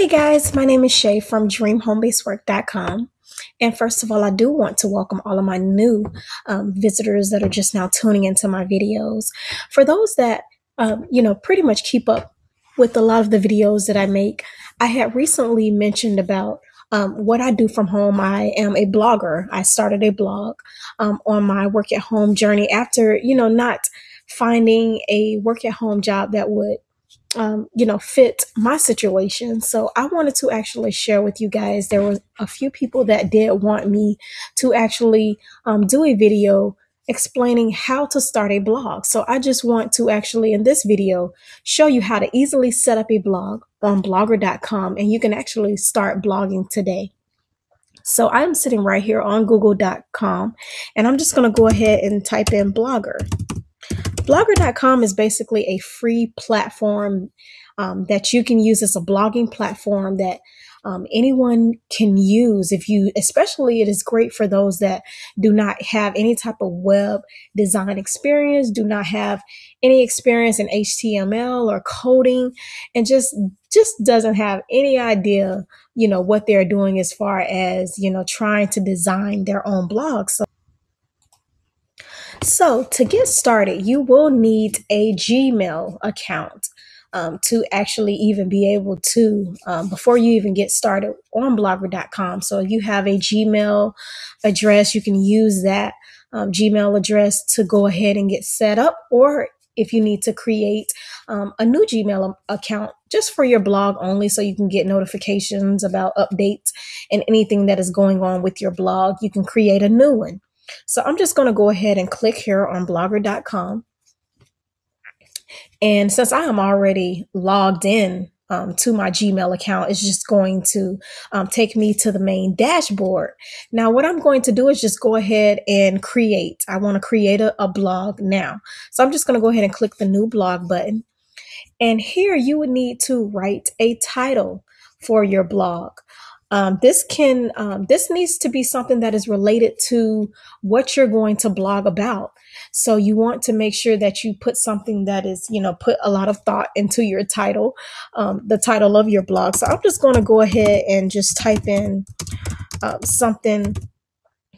Hey guys, my name is Shay from dreamhomebasedwork.com. And first of all, I do want to welcome all of my new visitors that are just now tuning into my videos. For those that, pretty much keep up with a lot of the videos that I make, I had recently mentioned about what I do from home. I am a blogger. I started a blog on my work at home journey after, not finding a work at home job that would fit my situation. So I wanted to actually share with you guys. There were a few people that did want me to actually do a video explaining how to start a blog. So I just want to actually, in this video, show you how to easily set up a blog on blogger.com, and you can actually start blogging today. So I'm sitting right here on google.com, and I'm just going to go ahead and type in Blogger. Blogger.com is basically a free platform that you can use as a blogging platform that anyone can use. Especially it is great for those that do not have any type of web design experience, do not have any experience in HTML or coding, and just doesn't have any idea, what they're doing as far as, trying to design their own blog. So to get started, you will need a Gmail account to actually even be able to, before you even get started on blogger.com. So if you have a Gmail address, you can use that Gmail address to go ahead and get set up, or if you need to create a new Gmail account just for your blog only, so you can get notifications about updates and anything that is going on with your blog, you can create a new one. So I'm just going to go ahead and click here on blogger.com. And since I am already logged in to my Gmail account, it's just going to take me to the main dashboard. Now, what I'm going to do is just go ahead and create. I want to create a blog now. So I'm just going to go ahead and click the new blog button. And here you would need to write a title for your blog. This needs to be something that is related to what you're going to blog about. So you want to make sure that you put something that is, put a lot of thought into your title, the title of your blog. So I'm just going to go ahead and just type in something.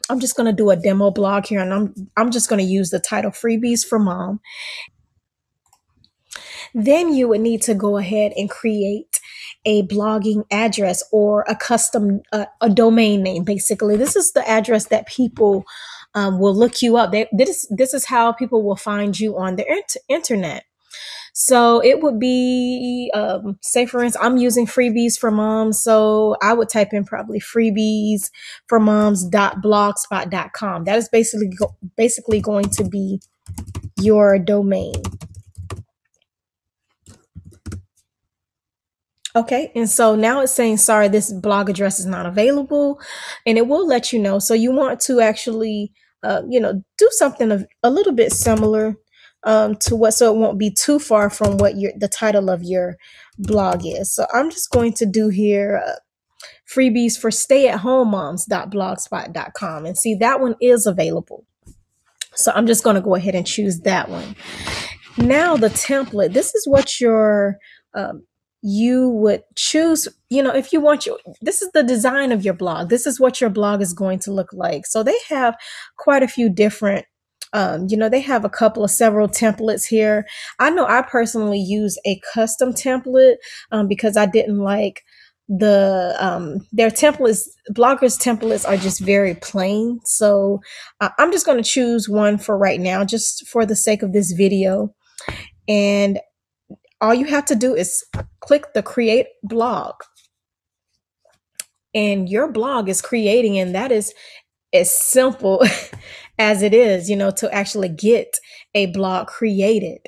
I'm just going to do a demo blog here, and I'm just going to use the title Freebies for Mom. Then you would need to go ahead and create a blogging address or a custom, a domain name. Basically, this is the address that people will look you up. This is how people will find you on the internet. So it would be, say for instance, I'm using Freebies for Moms. So I would type in probably freebiesformoms.blogspot.com. That is basically going to be your domain. Okay, and so now it's saying, sorry, this blog address is not available, and it will let you know. So you want to actually, do something a little bit similar to what, so it won't be too far from what the title of your blog is. So I'm just going to do here, freebies for stay-at-home-moms.blogspot.com, and see, that one is available. So I'm just going to go ahead and choose that one. Now the template, this is what you would choose, if you want this is the design of your blog. This is what your blog is going to look like. So they have quite a few different, they have several templates here. I know I personally use a custom template because I didn't like their templates. Bloggers templates are just very plain. So I'm just going to choose one for right now, just for the sake of this video. And all you have to do is click the create blog, and your blog is creating, and that is as simple as it is, to actually get a blog created.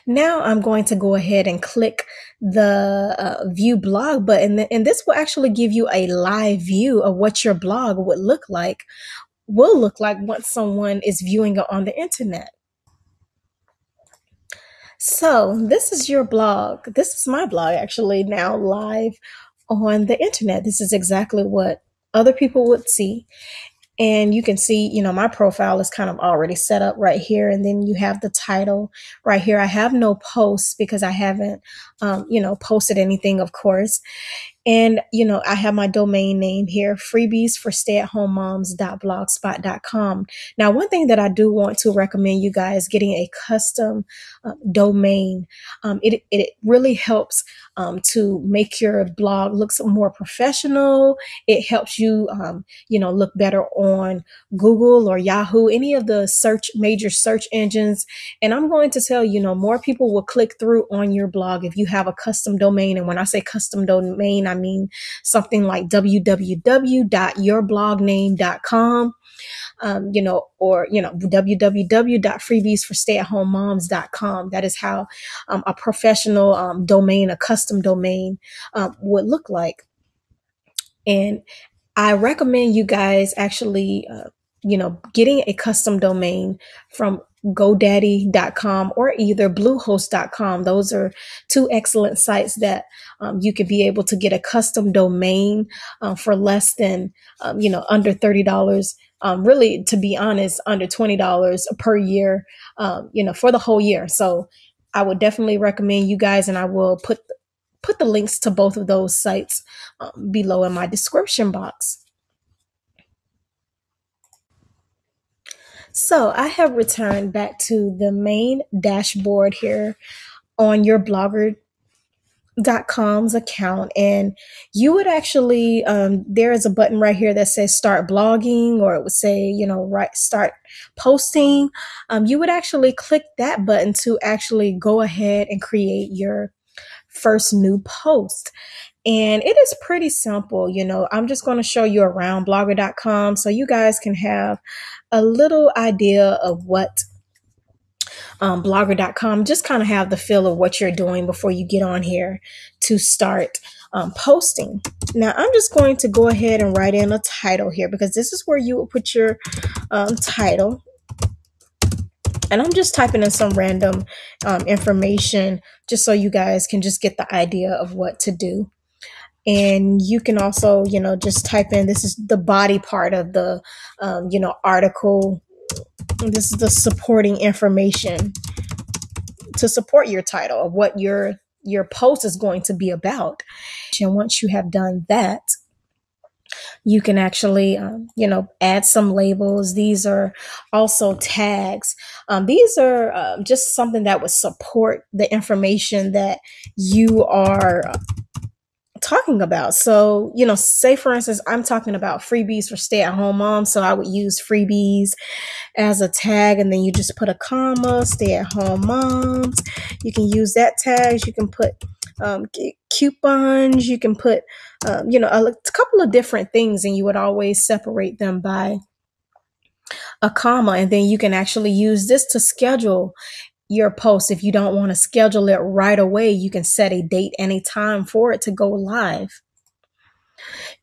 Now I'm going to go ahead and click the view blog button, and this will actually give you a live view of what your blog will look like once someone is viewing it on the internet. So this is your blog. This is my blog actually now live on the internet. This is exactly what other people would see. And you can see, my profile is kind of already set up right here. And then you have the title right here. I have no posts because I haven't, posted anything, of course. And, I have my domain name here, freebies for stay-at-home-moms.blogspot.com. Now, one thing that I do want to recommend you guys getting a custom domain. It really helps to make your blog look more professional. It helps you, look better on Google or Yahoo, any of the major search engines. And I'm going to tell you, more people will click through on your blog if you have a custom domain. And when I say custom domain, I mean something like www.yourblogname.com. Or, www.freebiesforstayathomemoms.com. That is how a professional domain, a custom domain would look like. And I recommend you guys actually, getting a custom domain from GoDaddy.com or either Bluehost.com. Those are two excellent sites that you could be able to get a custom domain for less than, under $30. Really, to be honest, under $20 per year, for the whole year. So I would definitely recommend you guys, and I will put the links to both of those sites below in my description box. So I have returned back to the main dashboard here on your blogger.com's account, and you would actually there is a button right here that says start blogging, or it would say start posting. You would actually click that button to actually go ahead and create your first new post. And it is pretty simple. I'm just going to show you around blogger.com so you guys can have a little idea of what blogger.com, just kind of have the feel of what you're doing before you get on here to start posting. Now, I'm just going to go ahead and write in a title here, because this is where you will put your title. And I'm just typing in some random information just so you guys can just get the idea of what to do. And you can also, just type in, this is the body part of the, article. This is the supporting information to support your title of what your post is going to be about. And once you have done that, you can actually, add some labels. These are also tags. These are just something that would support the information that you are talking about. So, say for instance, I'm talking about freebies for stay-at-home moms. So I would use freebies as a tag, and then you just put a comma, stay-at-home moms. You can use that tag. You can put coupons. You can put, a couple of different things, and you would always separate them by a comma. And then you can actually use this to schedule your post. If you don't want to schedule it right away, you can set a date and a time for it to go live.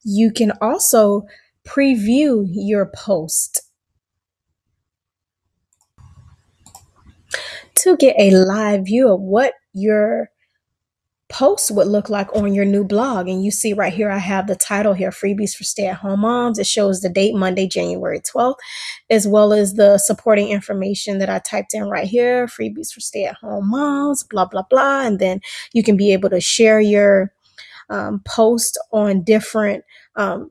You can also preview your post to get a live view of what your post would look like on your new blog. And you see right here, I have the title here, Freebies for Stay-at-Home Moms. It shows the date, Monday, January 12th, as well as the supporting information that I typed in right here, Freebies for Stay-at-Home Moms, blah, blah, blah. And then you can be able to share your post on different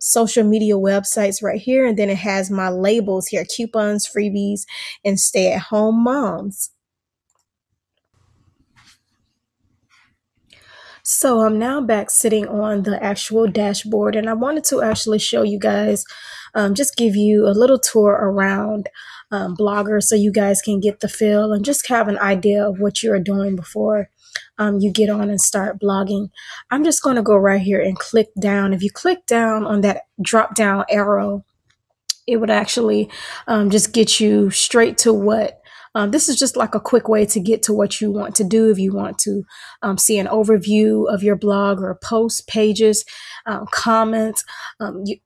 social media websites right here. And then it has my labels here, coupons, freebies, and stay-at-home moms. So I'm now back sitting on the actual dashboard, and I wanted to actually show you guys, just give you a little tour around Blogger so you guys can get the feel and just have an idea of what you're doing before you get on and start blogging. I'm just going to go right here and click down. If you click down on that drop down arrow, it would actually just get you straight to what this is, just like a quick way to get to what you want to do. If you want to see an overview of your blog or post pages, comments,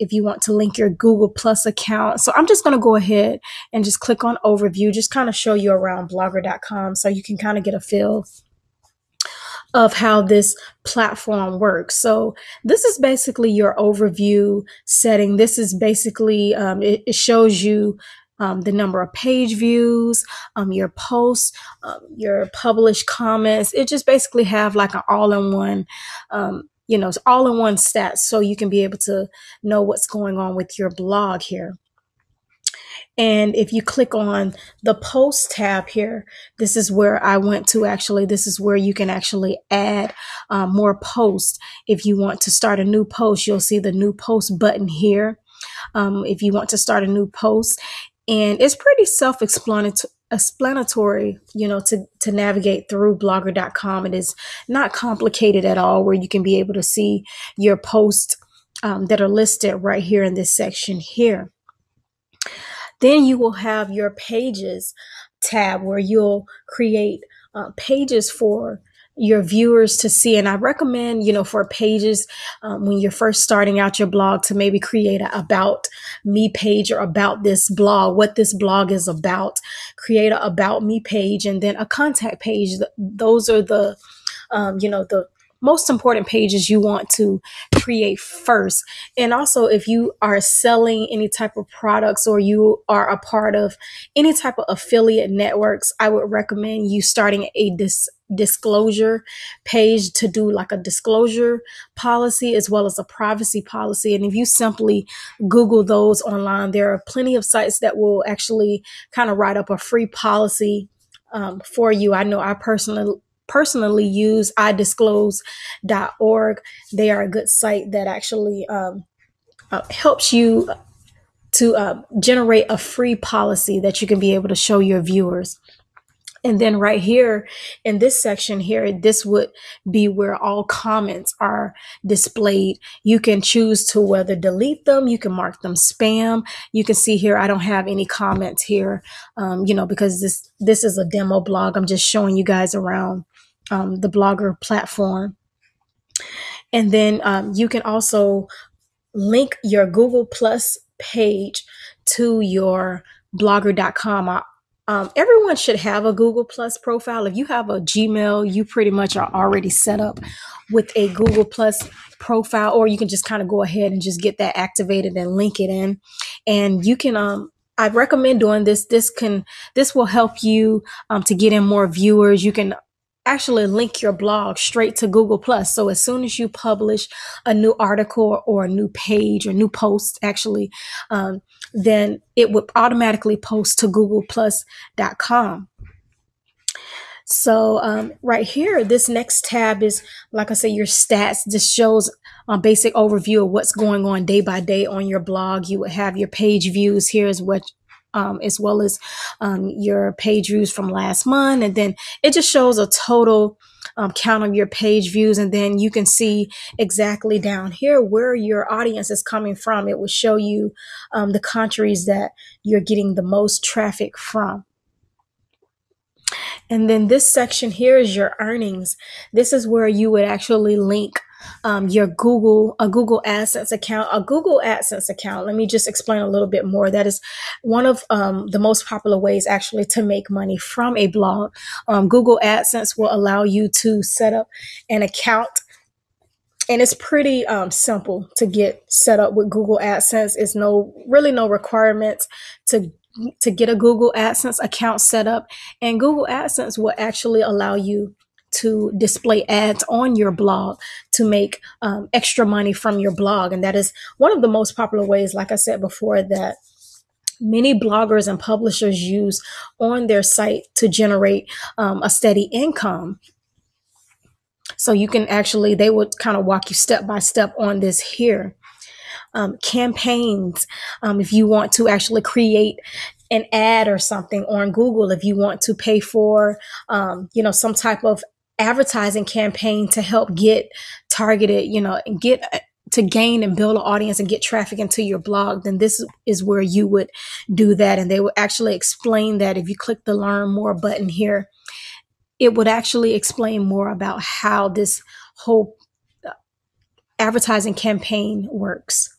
if you want to link your Google Plus account. So I'm just going to go ahead and just click on overview, just kind of show you around blogger.com so you can kind of get a feel of how this platform works. So this is basically your overview setting. This is basically, it shows you the number of page views, your posts, your published comments. It just basically have like an all-in-one all in one stats, so you can be able to know what's going on with your blog here. And if you click on the post tab here, this is where I went to. Actually, this is where you can actually add more posts. If you want to start a new post, you'll see the new post button here. If you want to start a new post, and it's pretty self-explanatory, to navigate through blogger.com. It is not complicated at all, where you can be able to see your posts that are listed right here in this section here. Then you will have your pages tab, where you'll create pages for your viewers to see. And I recommend, for pages, when you're first starting out your blog, to maybe create an about me page, or about this blog, what this blog is about. Create an about me page, and then a contact page. Those are the most important pages you want to create first. And also, if you are selling any type of products, or you are a part of any type of affiliate networks, I would recommend you starting a disclosure page to do like a disclosure policy as well as a privacy policy. And if you simply Google those online, there are plenty of sites that will actually kind of write up a free policy for you. I know I personally use idisclose.org. They are a good site that actually helps you to generate a free policy that you can be able to show your viewers. And then right here in this section here, this would be where all comments are displayed. You can choose to whether delete them. You can mark them spam. You can see here, I don't have any comments here, because this is a demo blog. I'm just showing you guys around the Blogger platform. And then you can also link your Google Plus page to your blogger.com. Everyone should have a Google Plus profile. If you have a Gmail, you pretty much are already set up with a Google Plus profile, or you can just kind of go ahead and just get that activated and link it in. And you can, I recommend doing this. This will help you to get in more viewers. You can actually link your blog straight to Google Plus. So as soon as you publish a new article or a new page or new post, actually, then it would automatically post to googleplus.com. So right here, this next tab is, like I said, your stats. This shows a basic overview of what's going on day by day on your blog. You would have your page views here as well as your page views from last month. And then it just shows a total count of your page views. And then you can see exactly down here where your audience is coming from. It will show you the countries that you're getting the most traffic from. And then this section here is your earnings. This is where you would actually link your Google AdSense account. A Google AdSense account, let me just explain a little bit more. That is one of the most popular ways actually to make money from a blog. Google AdSense will allow you to set up an account, and it's pretty simple to get set up with Google AdSense. It's really no requirements to get a Google AdSense account set up, and Google AdSense will actually allow you to display ads on your blog to make extra money from your blog. And that is one of the most popular ways, like I said before, that many bloggers and publishers use on their site to generate a steady income. So you can actually, they would kind of walk you step by step on this here. Campaigns, if you want to actually create an ad or something on Google, if you want to pay for, some type of advertising campaign to help get targeted, and to gain and build an audience and get traffic into your blog, then this is where you would do that. And they will actually explain that. If you click the Learn More button here, it would actually explain more about how this whole advertising campaign works.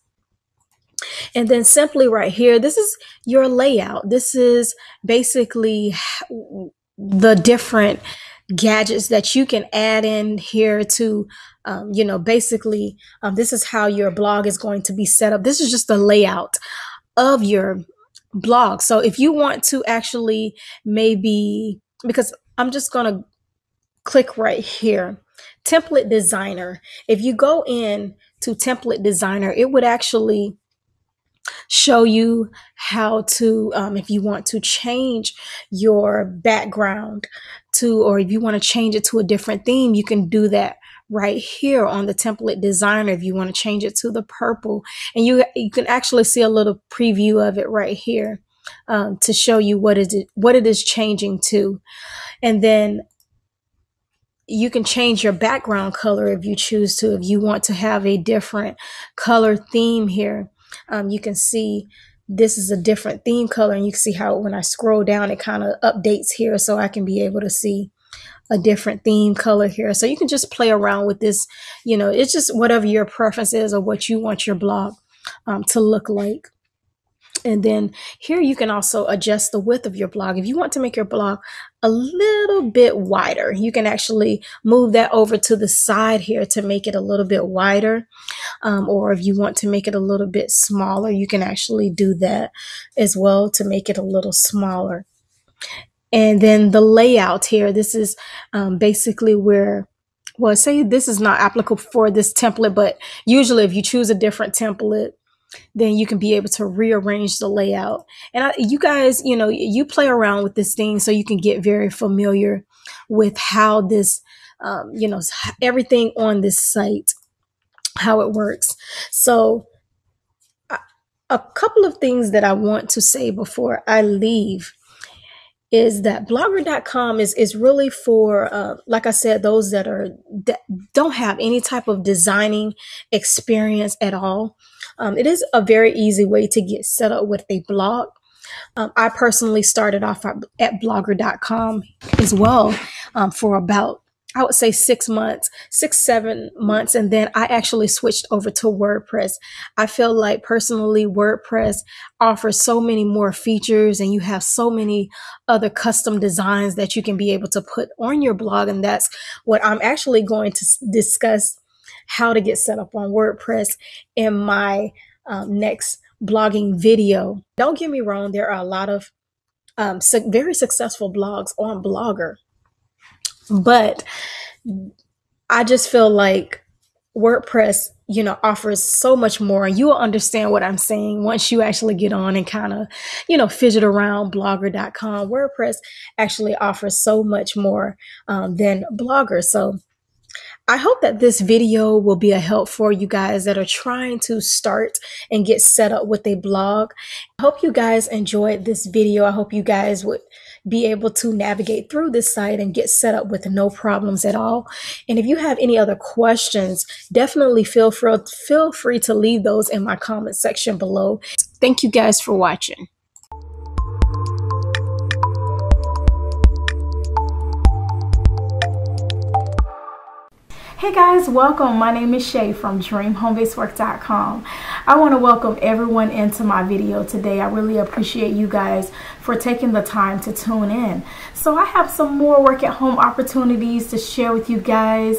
And then simply right here, this is your layout. This is basically the different gadgets that you can add in here to, this is how your blog is going to be set up. This is just the layout of your blog. So if you want to actually because I'm just going to click right here. template designer. If you go in to template designer, it would actually show you how to, if you want to change your background to, or if you want to change it to a different theme, you can do that right here on the template designer. If you want to change it to the purple, and you can actually see a little preview of it right here, to show you what it is changing to. And then you can change your background color if you choose to. If you want to have a different color theme here, you can see this is a different theme color, and you can see how when I scroll down, it kind of updates here, so I can be able to see a different theme color here. So you can just play around with this. It's just whatever your preference is or what you want your blog to look like. And then here you can also adjust the width of your blog. If you want to make your blog a little bit wider, you can actually move that over to the side here to make it a little bit wider. Or if you want to make it a little bit smaller, you can actually do that as well to make it a little smaller. And then the layout here, this is basically where, well, say this is not applicable for this template, but usually if you choose a different template, then you can be able to rearrange the layout. And you guys, you play around with this thing so you can get very familiar with how this, everything on this site, how it works. So a couple of things that I want to say before I leave is that blogger.com is really for, like I said, those that don't have any type of designing experience at all. It is a very easy way to get set up with a blog. I personally started off at blogger.com as well for about, I would say 6 months, 7 months. And then I actually switched over to WordPress. I feel like personally WordPress offers so many more features, and you have so many other custom designs that you can be able to put on your blog. And that's what I'm actually going to discuss, how to get set up on WordPress, in my next blogging video. Don't get me wrong, there are a lot of very successful blogs on Blogger, but I just feel like WordPress, offers so much more, and you will understand what I'm saying once you actually get on and kind of, fidget around blogger.com. WordPress actually offers so much more than Blogger. So I hope that this video will be a help for you guys that are trying to start and get set up with a blog. I hope you guys enjoyed this video. I hope you guys would be able to navigate through this site and get set up with no problems at all. And if you have any other questions, definitely feel free to leave those in my comment section below. Thank you guys for watching. Hey guys, welcome. My name is Shay from DreamHomeBasedWork.com. I want to welcome everyone into my video today. I really appreciate you guys for taking the time to tune in. So I have some more work at home opportunities to share with you guys.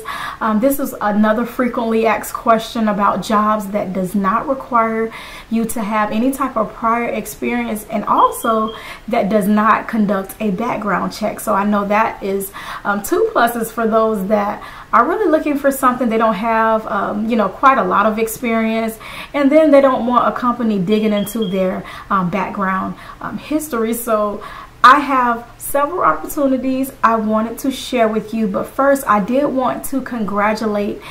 This is another frequently asked question about jobs that does not require you to have any type of prior experience, and also that does not conduct a background check. So I know that is 2 pluses for those that are really looking for something. They don't have, quite a lot of experience, and then they don't want a company digging into their background history. So I have several opportunities I wanted to share with you, but first I did want to congratulate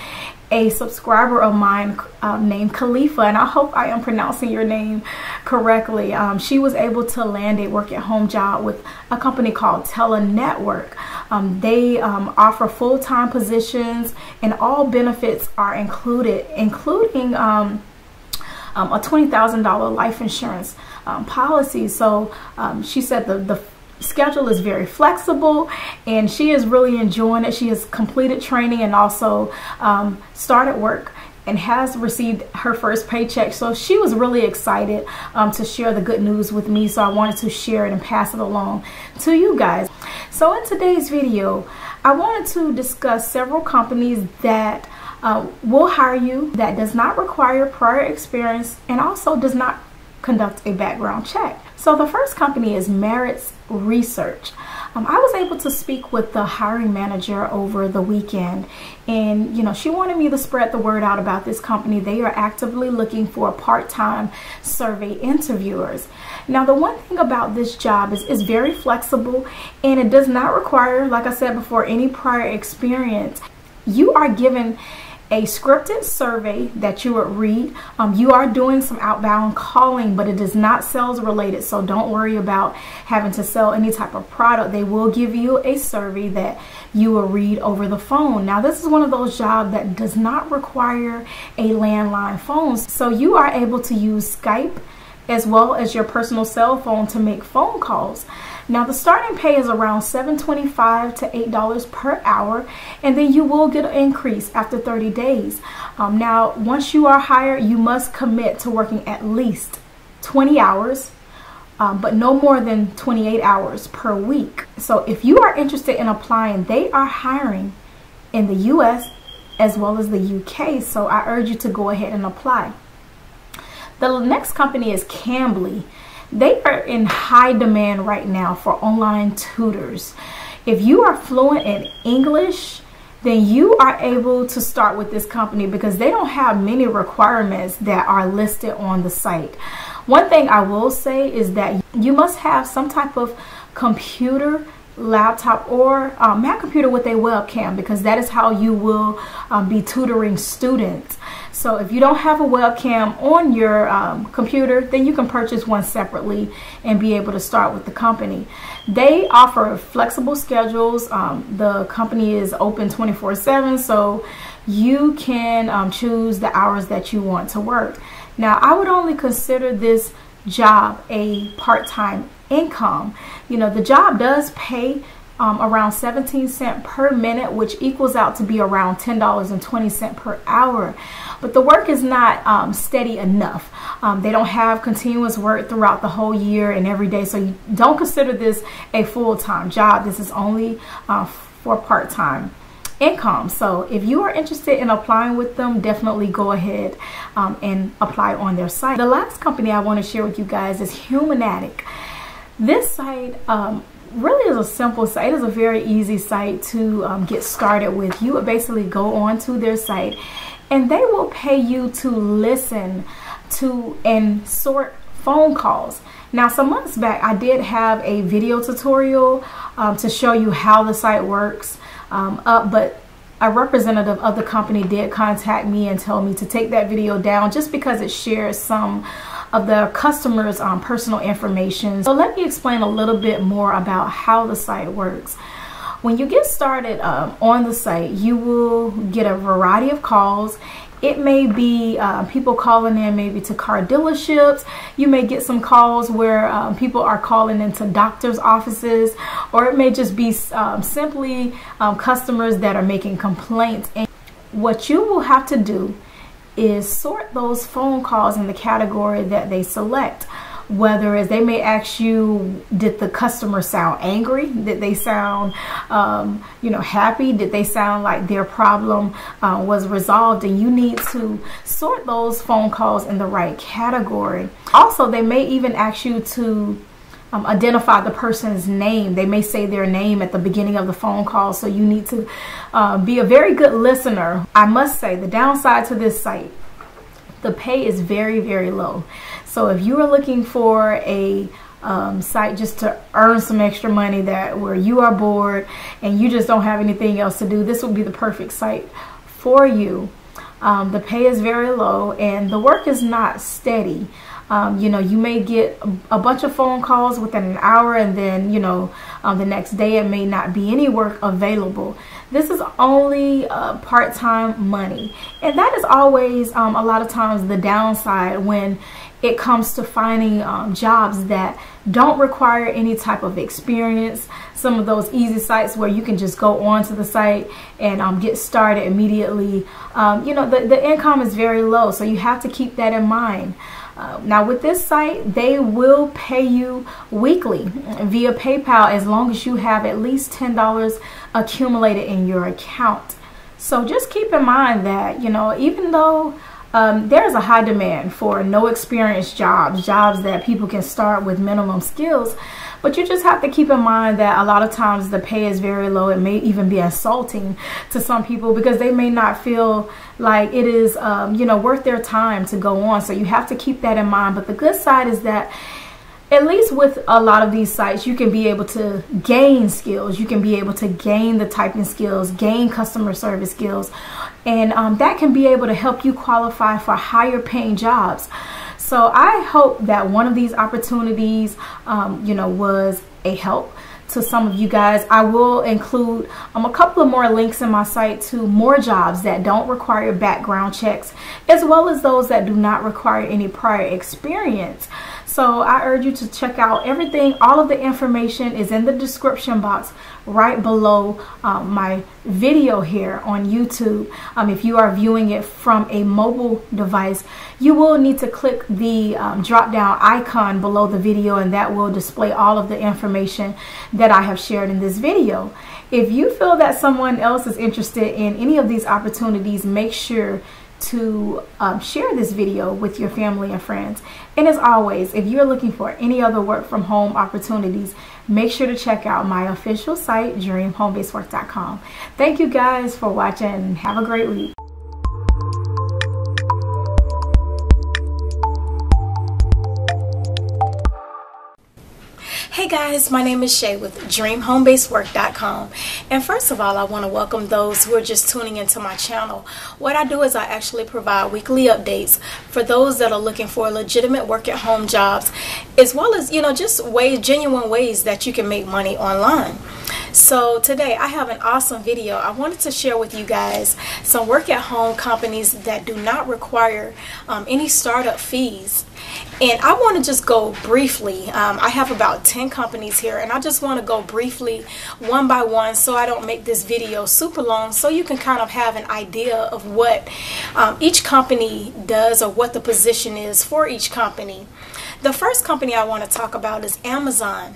a subscriber of mine named Khalifa, and I hope I am pronouncing your name correctly. She was able to land a work at home job with a company called Telenetwork. They offer full-time positions, and all benefits are included, including a $20,000 life insurance policy. So she said the schedule is very flexible, and she is really enjoying it. She has completed training and also started work and has received her first paycheck. So she was really excited to share the good news with me. So I wanted to share it and pass it along to you guys. So in today's video, I wanted to discuss several companies that will hire you, that does not require prior experience and also does not conduct a background check. So the first company is Merits Research. I was able to speak with the hiring manager over the weekend, and she wanted me to spread the word out about this company. They are actively looking for part-time survey interviewers. Now, the one thing about this job is it's very flexible, and it does not require, like I said before, any prior experience. You are given a scripted survey that you would read. You are doing some outbound calling, but it is not sales related, so don't worry about having to sell any type of product. They will give you a survey that you will read over the phone. Now, this is one of those jobs that does not require a landline phone, so you are able to use Skype as well as your personal cell phone to make phone calls. Now, the starting pay is around $7.25 to $8 per hour, and then you will get an increase after 30 days. Now, once you are hired, you must commit to working at least 20 hours, but no more than 28 hours per week. So if you are interested in applying, they are hiring in the US as well as the UK, so I urge you to go ahead and apply. The next company is Cambly. They are in high demand right now for online tutors. If you are fluent in English, then you are able to start with this company because they don't have many requirements that are listed on the site. One thing I will say is that you must have some type of computer, laptop, or Mac computer with a webcam, because that is how you will be tutoring students. So if you don't have a webcam on your computer, then you can purchase one separately and be able to start with the company. They offer flexible schedules. The company is open 24/7, so you can choose the hours that you want to work. Now, I would only consider this job a part-time income. The job does pay around 17 cents per minute, which equals out to be around $10.20 per hour. But the work is not steady enough. They don't have continuous work throughout the whole year and every day, so you don't consider this a full-time job. This is only for part-time income. So if you are interested in applying with them, definitely go ahead and apply on their site. The last company I want to share with you guys is Humanatic. This site really is a simple site. It is a very easy site to get started with. You would basically go on to their site, and they will pay you to listen to and sort phone calls. Now, some months back, I did have a video tutorial to show you how the site works, but a representative of the company did contact me and tell me to take that video down just because it shares some of the customers' personal information. So let me explain a little bit more about how the site works. When you get started on the site, you will get a variety of calls. It may be people calling in maybe to car dealerships. You may get some calls where people are calling into doctor's offices, or it may just be simply customers that are making complaints. And what you will have to do is sort those phone calls in the category that they select. Whether as they may ask you, did the customer sound angry? Did they sound happy? Did they sound like their problem was resolved? And you need to sort those phone calls in the right category. Also, they may even ask you to identify the person's name. They may say their name at the beginning of the phone call, so you need to be a very good listener. I must say, the downside to this site, the pay is very, very low. So if you are looking for a site just to earn some extra money where you are bored and you just don't have anything else to do, this would be the perfect site for you. The pay is very low and the work is not steady. You may get a bunch of phone calls within an hour, and then the next day it may not be any work available. This is only part-time money, and that is always a lot of times the downside when it comes to finding jobs that don't require any type of experience. Some of those easy sites where you can just go onto the site and get started immediately. The income is very low, so you have to keep that in mind. Now with this site, they will pay you weekly via PayPal as long as you have at least $10 accumulated in your account. So just keep in mind that, even though there's a high demand for no experience jobs that people can start with minimum skills, But you just have to keep in mind that a lot of times the pay is very low. It may even be insulting to some people because they may not feel like it is, worth their time to go on. So you have to keep that in mind. But the good side is that at least with a lot of these sites, you can be able to gain skills. You can be able to gain the typing skills, gain customer service skills, and that can be able to help you qualify for higher paying jobs. So I hope that one of these opportunities, was a help to some of you guys. I will include a couple of more links in my site to more jobs that don't require background checks, as well as those that do not require any prior experience. So I urge you to check out everything. All of the information is in the description box right below my video here on YouTube. If you are viewing it from a mobile device, you will need to click the drop down icon below the video, and that will display all of the information that I have shared in this video. If you feel that someone else is interested in any of these opportunities, make sure to share this video with your family and friends. And as always, if you're looking for any other work from home opportunities, make sure to check out my official site, dreamhomebasedwork.com. Thank you guys for watching. Have a great week. Hey guys, my name is Shay with dreamhomebasedwork.com, and first of all, I want to welcome those who are just tuning into my channel. What I do is I actually provide weekly updates for those that are looking for legitimate work at home jobs, as well as just genuine ways that you can make money online. So today I have an awesome video. I wanted to share with you guys some work at home companies that do not require any startup fees. And I want to just go briefly. I have about 10 companies here, and I just want to go briefly one by one so I don't make this video super long, so you can kind of have an idea of what each company does or what the position is for each company. The first company I want to talk about is Amazon.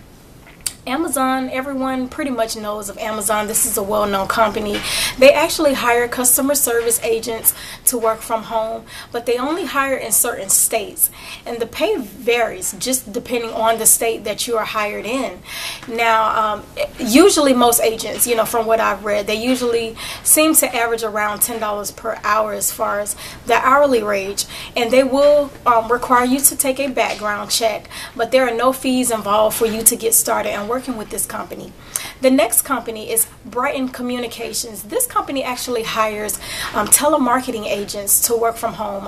Amazon, everyone pretty much knows of Amazon. This is a well-known company. They actually hire customer service agents to work from home, but they only hire in certain states, and the pay varies just depending on the state that you are hired in. Now, usually most agents, from what I've read, they usually seem to average around $10 per hour as far as the hourly wage, and they will require you to take a background check, but there are no fees involved for you to get started and working with this company. The next company is Brighton Communications. This company actually hires telemarketing agents to work from home,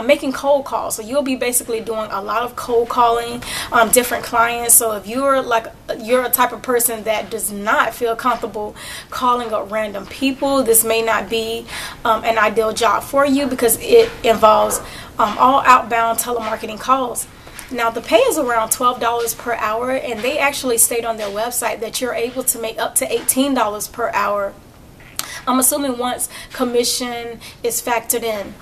making cold calls. So you'll be basically doing a lot of cold calling different clients. So if you're a type of person that does not feel comfortable calling up random people, this may not be an ideal job for you because it involves all outbound telemarketing calls. Now, the pay is around $12 per hour, and they actually state on their website that you're able to make up to $18 per hour. I'm assuming once commission is factored in.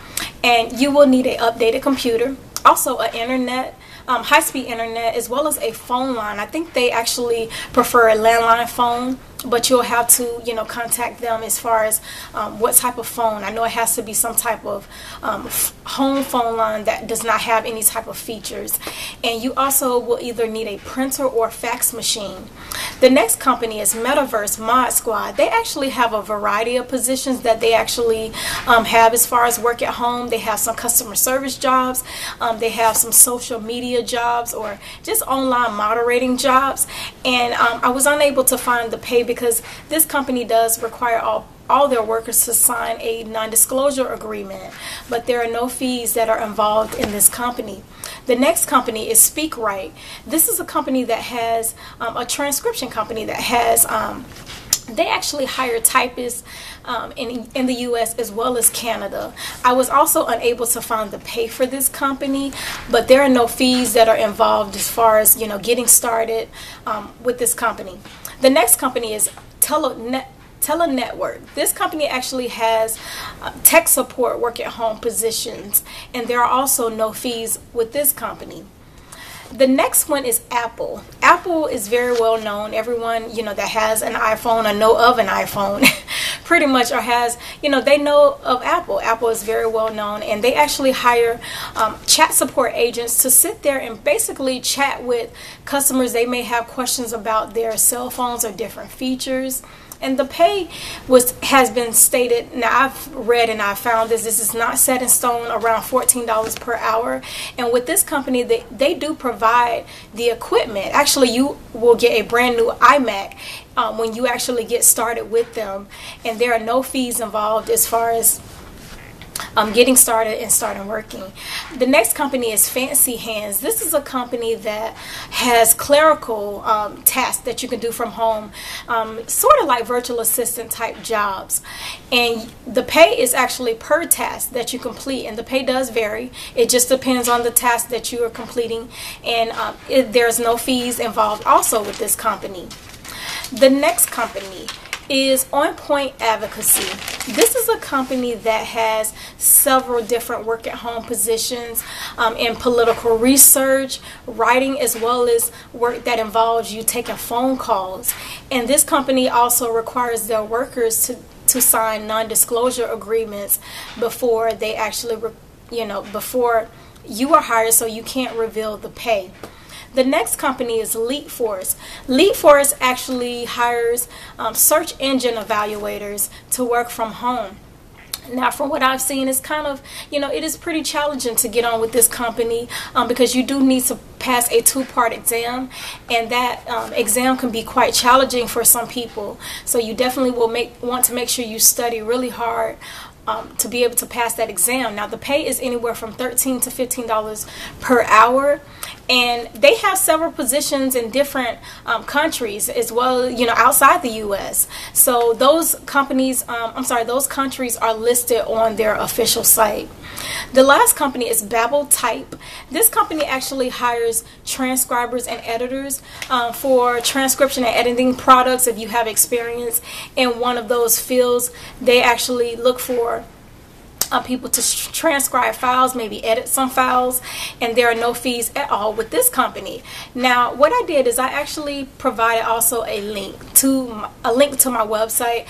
And you will need an updated computer, also an internet, high-speed internet, as well as a phone line. I think they actually prefer a landline phone, but you'll have to contact them as far as what type of phone. I know it has to be some type of home phone line that does not have any type of features, and you also will either need a printer or fax machine. The next company is Metaverse Mod Squad. They actually have a variety of positions that they actually have as far as work at home. They have some customer service jobs, they have some social media jobs, or just online moderating jobs, and I was unable to find the pay because this company does require all their workers to sign a non-disclosure agreement, but there are no fees that are involved in this company. The next company is SpeakRight. This is a company that has a transcription company that has they actually hire typists in the US as well as Canada. I was also unable to find the pay for this company, but there are no fees that are involved as far as getting started with this company. The next company is Telenetwork. This company actually has tech support work at home positions, and there are also no fees with this company. The next one is Apple. Apple is very well known. Everyone that has an iPhone or know of an iPhone pretty much, or has, they know of Apple. Apple is very well known, and they actually hire chat support agents to sit there and basically chat with customers. They may have questions about their cell phones or different features. And the pay has been stated. Now, I've read and I found this is not set in stone, around $14 per hour. And with this company, they do provide the equipment. Actually, you will get a brand new iMac when you actually get started with them. And there are no fees involved as far as getting started and starting working. The next company is Fancy Hands. This is a company that has clerical tasks that you can do from home, sort of like virtual assistant type jobs. And the pay is actually per task that you complete, and the pay does vary. It just depends on the task that you are completing, and there's no fees involved also with this company. The next company is On Point Advocacy. This is a company that has several different work at home positions in political research, writing, as well as work that involves you taking phone calls. And this company also requires their workers to sign non-disclosure agreements before they actually, before you are hired, so you can't reveal the pay. The next company is Leap Force. Leap Force actually hires search engine evaluators to work from home. Now, from what I've seen, it's kind of, it is pretty challenging to get on with this company because you do need to pass a 2-part exam, and that exam can be quite challenging for some people. So you definitely will want to make sure you study really hard to be able to pass that exam. Now, the pay is anywhere from $13 to $15 per hour, and they have several positions in different countries as well, outside the U.S. So those companies, those countries are listed on their official site. The last company is Babel Type. This company actually hires transcribers and editors for transcription and editing products. If you have experience in one of those fields, they actually look for people to transcribe files, maybe edit some files, and there are no fees at all with this company. Now, what I did is I actually provided also a link to my website,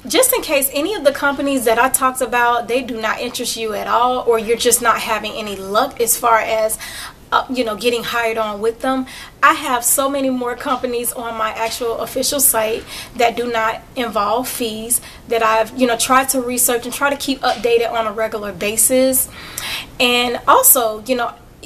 just in case any of the companies that I talked about, they do not interest you at all, or you're just not having any luck as far as getting hired on with them. I have so many more companies on my actual official site that do not involve fees that I've tried to research and try to keep updated on a regular basis. And also,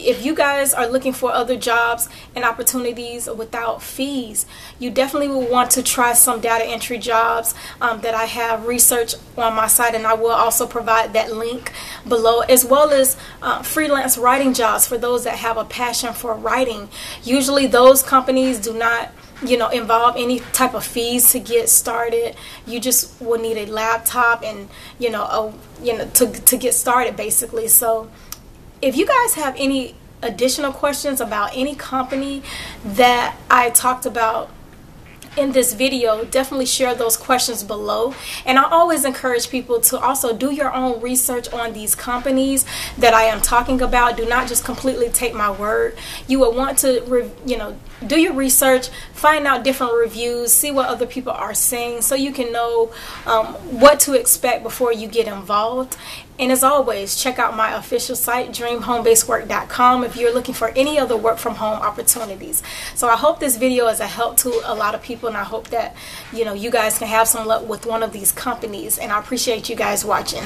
if you guys are looking for other jobs and opportunities without fees, you definitely will want to try some data entry jobs that I have researched on my site, and I will also provide that link below, as well as freelance writing jobs for those that have a passion for writing. Usually those companies do not involve any type of fees to get started. You just will need a laptop and to get started basically. So if you guys have any additional questions about any company that I talked about in this video, definitely share those questions below. And I always encourage people to also do your own research on these companies that I am talking about. Do not just completely take my word. You will want to do your research, find out different reviews, see what other people are saying, so you can know what to expect before you get involved. And as always, check out my official site, dreamhomebasedwork.com, if you're looking for any other work from home opportunities. So I hope this video is a help to a lot of people, and I hope that you guys can have some luck with one of these companies. And I appreciate you guys watching.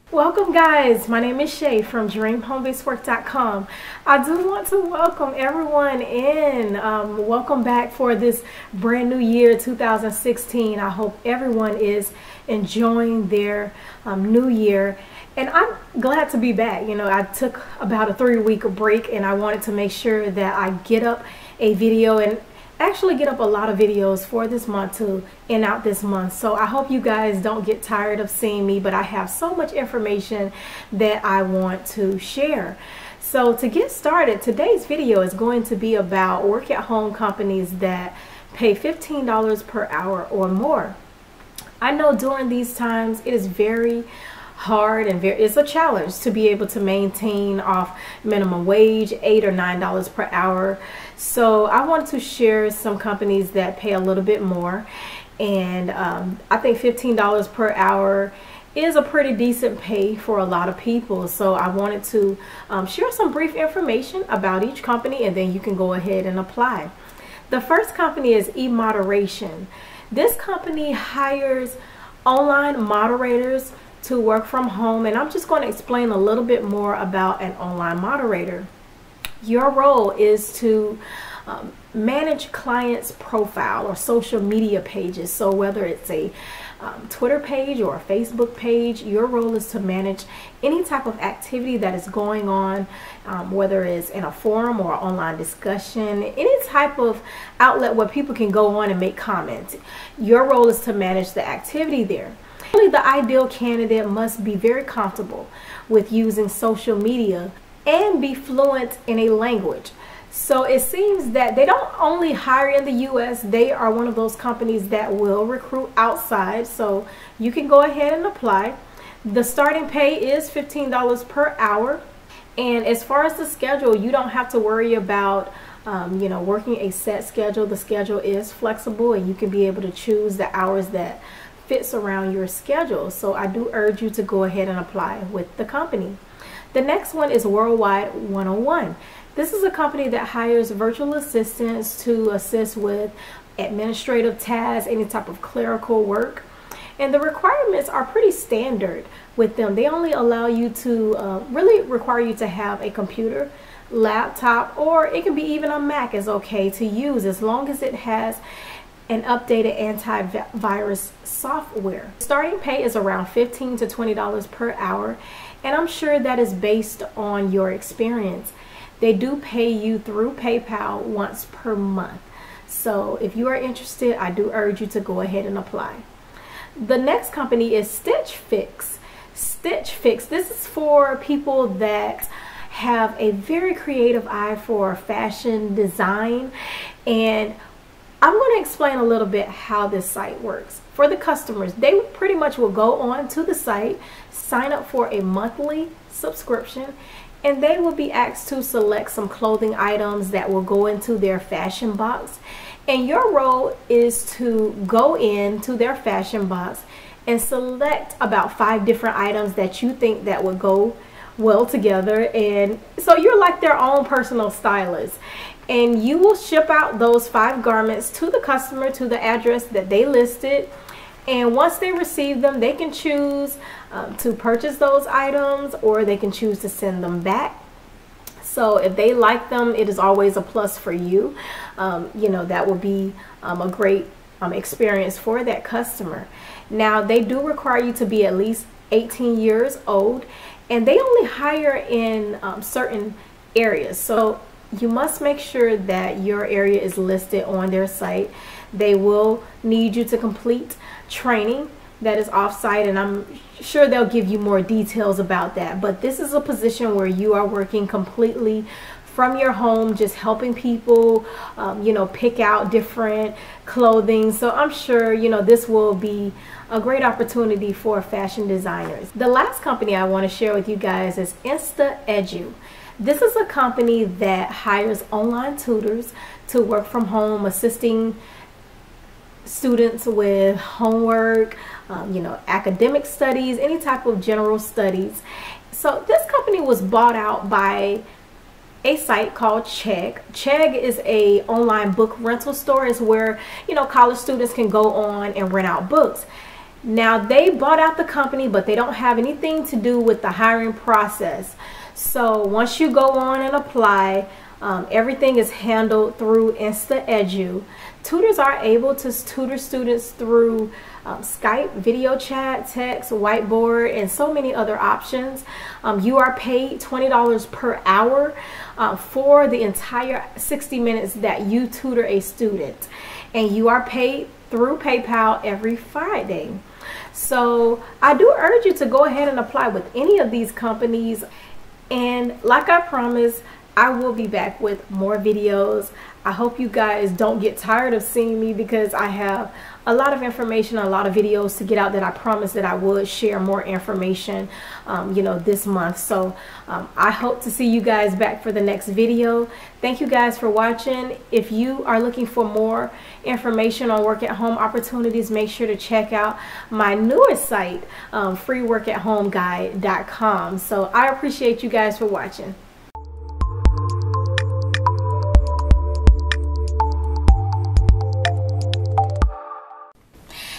Welcome guys, my name is Shay from dreamhomebasedwork.com. I do want to welcome everyone in. Welcome back for this brand new year 2016. I hope everyone is enjoying their new year, and I'm glad to be back. I took about a 3-week break, and I wanted to make sure that I get up a video and actually get up a lot of videos for this month to end out this month. So I hope you guys don't get tired of seeing me, but I have so much information that I want to share. So to get started, today's video is going to be about work at home companies that pay $15 per hour or more. I know during these times it is very hard and it's a challenge to be able to maintain off minimum wage, $8 or $9 per hour. So I wanted to share some companies that pay a little bit more, and I think $15 per hour is a pretty decent pay for a lot of people. So I wanted to share some brief information about each company, and then you can go ahead and apply. The first company is eModeration. This company hires online moderators to work from home, and I'm just going to explain a little bit more about an online moderator. Your role is to manage clients' profile or social media pages. So whether it's a Twitter page or a Facebook page, your role is to manage any type of activity that is going on, whether it's in a forum or online discussion, any type of outlet where people can go on and make comments. Your role is to manage the activity there. Really, the ideal candidate must be very comfortable with using social media and be fluent in a language. So it seems that they don't only hire in the US, they are one of those companies that will recruit outside. So you can go ahead and apply. The starting pay is $15 per hour. And as far as the schedule, you don't have to worry about working a set schedule. The schedule is flexible, and you can be able to choose the hours that fits around your schedule. So I do urge you to go ahead and apply with the company. The next one is Worldwide 101. This is a company that hires virtual assistants to assist with administrative tasks, any type of clerical work. And the requirements are pretty standard with them. They only allow you to, really require you to have a computer, laptop, or it can be even a Mac is okay to use, as long as it has an updated antivirus software. Starting pay is around $15 to $20 per hour, and I'm sure that is based on your experience. They do pay you through PayPal once per month. So if you are interested, I do urge you to go ahead and apply. The next company is Stitch Fix. Stitch Fix, this is for people that have a very creative eye for fashion design, and I'm going to explain a little bit how this site works. For the customers, they pretty much will go on to the site, sign up for a monthly subscription, and they will be asked to select some clothing items that will go into their fashion box. And your role is to go into their fashion box and select about 5 different items that you think that would go well together. And so you're like their own personal stylist. And you will ship out those 5 garments to the customer to the address that they listed. And once they receive them, they can choose to purchase those items, or they can choose to send them back. So if they like them, it is always a plus for you. That will be a great experience for that customer. Now, they do require you to be at least 18 years old, and they only hire in certain areas. So you must make sure that your area is listed on their site. They will need you to complete training that is off-site, and I'm sure they'll give you more details about that. But this is a position where you are working completely from your home, just helping people, pick out different clothing. So I'm sure, this will be a great opportunity for fashion designers. The last company I want to share with you guys is InstaEdu. This is a company that hires online tutors to work from home, assisting students with homework, academic studies, any type of general studies. So this company was bought out by a site called Chegg. Chegg is a online book rental store. It's where, college students can go on and rent out books. Now, they bought out the company, but they don't have anything to do with the hiring process. So once you go on and apply, everything is handled through InstaEdu. Tutors are able to tutor students through Skype, video chat, text, whiteboard, and so many other options. You are paid $20 per hour for the entire 60 minutes that you tutor a student. And you are paid through PayPal every Friday. So I do urge you to go ahead and apply with any of these companies. And like I promised, I will be back with more videos. I hope you guys don't get tired of seeing me, because I have a lot of information, a lot of videos to get out that I promised that I would share more information, this month. So I hope to see you guys back for the next video. Thank you guys for watching. If you are looking for more information on work at home opportunities, make sure to check out my newest site, freeworkathome.com. So I appreciate you guys for watching.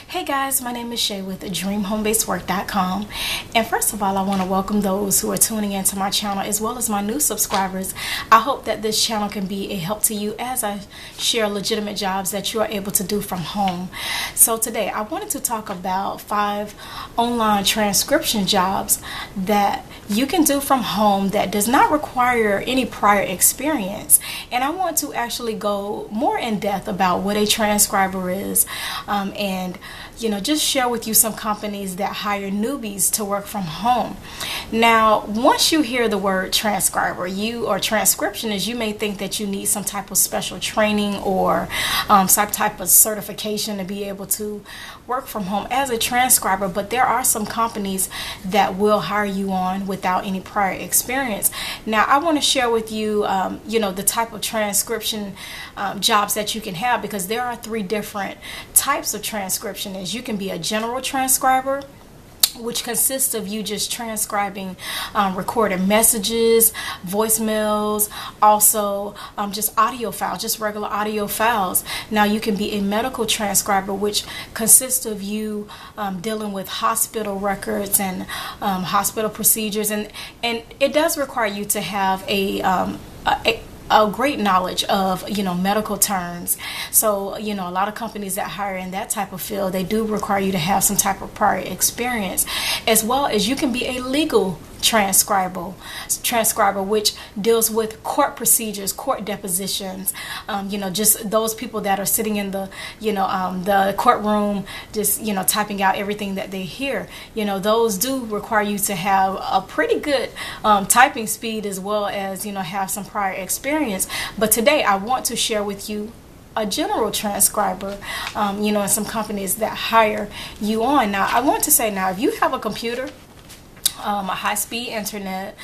Hey guys, my name is Shay with DreamHomeBasedWork.com, and first of all, I want to welcome those who are tuning into my channel as well as my new subscribers. I hope that this channel can be a help to you as I share legitimate jobs that you are able to do from home. So today I wanted to talk about 5 online transcription jobs that you can do from home that does not require any prior experience, and I want to actually go more in depth about what a transcriber is, and just share with you some companies that hire newbies to work from home. Now, once you hear the word transcriber, or transcriptionist, you may think that you need some type of special training or some type of certification to be able to work from home as a transcriber, but there are some companies that will hire you on without any prior experience. Now, I want to share with you, the type of transcription jobs that you can have, because there are 3 different types of transcriptionists. You can be a general transcriber, which consists of you just transcribing recorded messages, voicemails, also just audio files, just regular audio files. Now you can be a medical transcriber, which consists of you dealing with hospital records and hospital procedures, and it does require you to have a great knowledge of medical terms. So a lot of companies that hire in that type of field, they do require you to have some type of prior experience, as well as you can be a legal transcriber, which deals with court procedures, court depositions, just those people that are sitting in the the courtroom, just typing out everything that they hear. Those do require you to have a pretty good typing speed, as well as have some prior experience. But today I want to share with you a general transcriber, and some companies that hire you on. Now, I want to say, now, if you have a computer, a high-speed internet,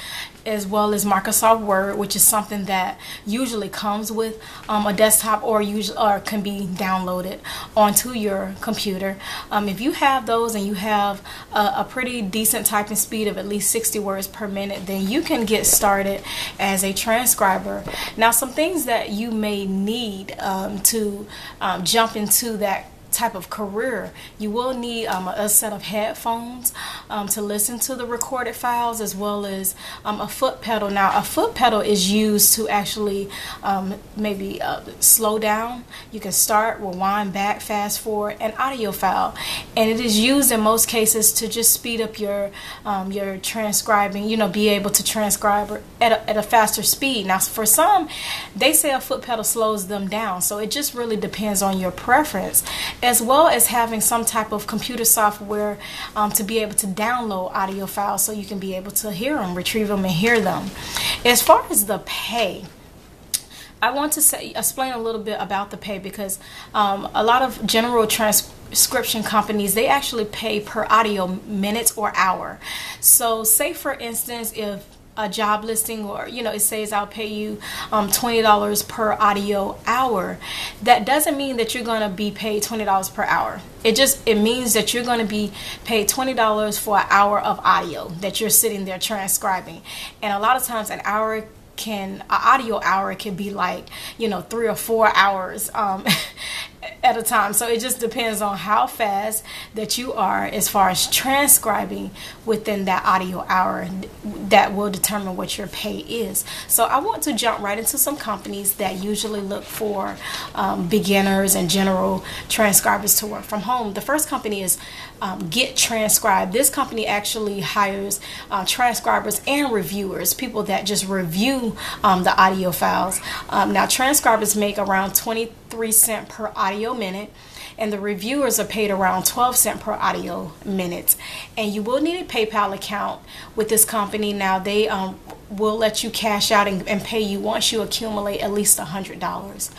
as well as Microsoft Word, which is something that usually comes with a desktop, or can be downloaded onto your computer. If you have those and you have a pretty decent typing speed of at least 60 words per minute, then you can get started as a transcriber. Now, some things that you may need to jump into that type of career: you will need a set of headphones to listen to the recorded files, as well as a foot pedal. Now, a foot pedal is used to actually maybe slow down. You can start, rewind, back, fast forward an audio file, and it is used in most cases to just speed up your transcribing, be able to transcribe at a faster speed. Now, for some, they say a foot pedal slows them down, so it just really depends on your preference, as well as having some type of computer software to be able to download audio files so you can be able to hear them, retrieve them, and hear them. As far as the pay, I want to explain a little bit about the pay, because a lot of general transcription companies, they actually pay per audio minute or hour. So say, for instance, if a job listing, or it says I'll pay you $20 per audio hour, that doesn't mean that you're going to be paid $20 per hour. It means that you're going to be paid $20 for an hour of audio that you're sitting there transcribing. And a lot of times an audio hour can be like 3 or 4 hours at a time. So it just depends on how fast that you are as far as transcribing within that audio hour. That will determine what your pay is. So I want to jump right into some companies that usually look for beginners and general transcribers to work from home. The first company is Get Transcribed. This company actually hires transcribers and reviewers, people that just review the audio files. Now, transcribers make around 23 cents per audio minute, and the reviewers are paid around 12 cents per audio minute. And you will need a PayPal account with this company. Now, they will let you cash out and pay you once you accumulate at least $100.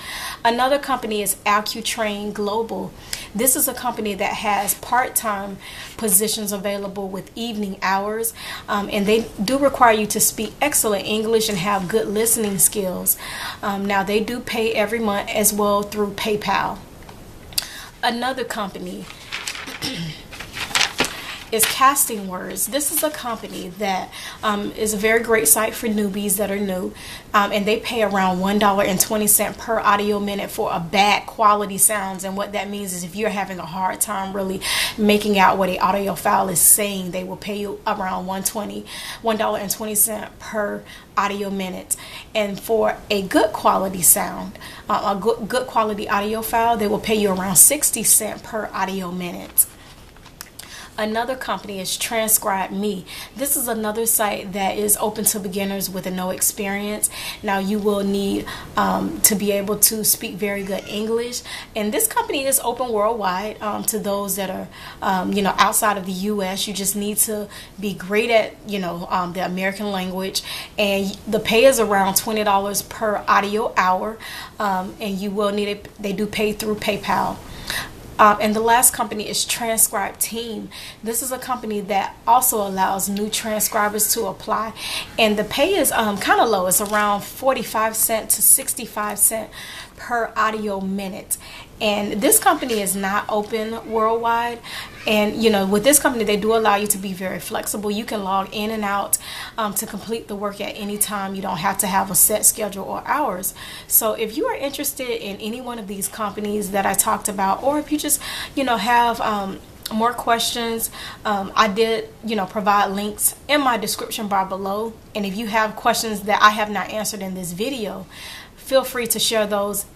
Another company is AccuTrain Global. This is a company that has part-time positions available with evening hours, and they do require you to speak excellent English and have good listening skills. Now they do pay every month as well through PayPal. Another company is Casting Words. This is a company that is a very great site for newbies that are new, and they pay around $1.20 per audio minute for a bad quality sounds. And what that means is if you're having a hard time really making out what an audio file is saying, they will pay you around $1.20 per audio minute. And for a good quality sound, a good quality audio file, they will pay you around 60 cents per audio minute. Another company is Transcribe Me. This is another site that is open to beginners with no experience. Now you will need to be able to speak very good English, and this company is open worldwide to those that are outside of the US. You just need to be great at the American language, and the pay is around $20 per audio hour, and you will need it. They do pay through PayPal. And the last company is Transcribe Team. This is a company that also allows new transcribers to apply, and the pay is kind of low. It's around 45 cents to 65 cents per audio minute. And this company is not open worldwide, and with this company they do allow you to be very flexible. You can log in and out to complete the work at any time. You don't have to have a set schedule or hours. So if you are interested in any one of these companies that I talked about, or if you just have more questions, I did provide links in my description bar below, and if you have questions that I have not answered in this video, feel free to share those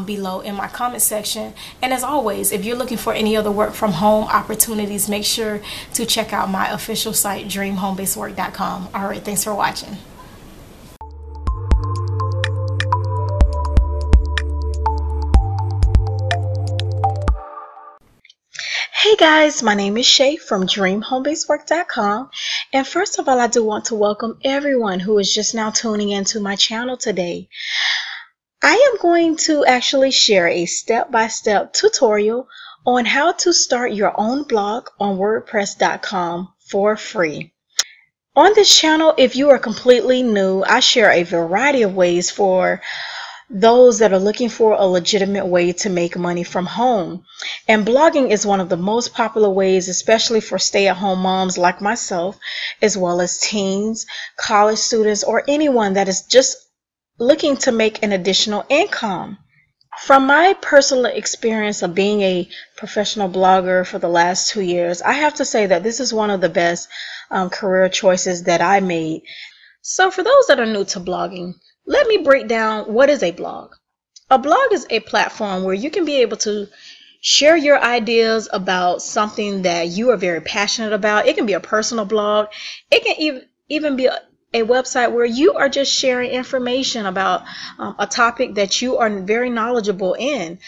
below in my comment section. And as always, if you're looking for any other work from home opportunities, make sure to check out my official site, dreamhomebasedwork.com. All right, thanks for watching. Hey guys, my name is Shay from dreamhomebasedwork.com, and first of all, I do want to welcome everyone who is just now tuning into my channel today. I am going to actually share a step-by-step tutorial on how to start your own blog on WordPress.com for free. On this channel, if you are completely new, I share a variety of ways for those that are looking for a legitimate way to make money from home. And blogging is one of the most popular ways, especially for stay-at-home moms like myself, as well as teens, college students, or anyone that is just looking to make an additional income. From my personal experience of being a professional blogger for the last 2 years, I have to say that this is one of the best career choices that I made. So for those that are new to blogging, let me break down what is a blog. A blog is a platform where you can be able to share your ideas about something that you are very passionate about. It can be a personal blog. It can even be a website where you are just sharing information about a topic that you are very knowledgeable in.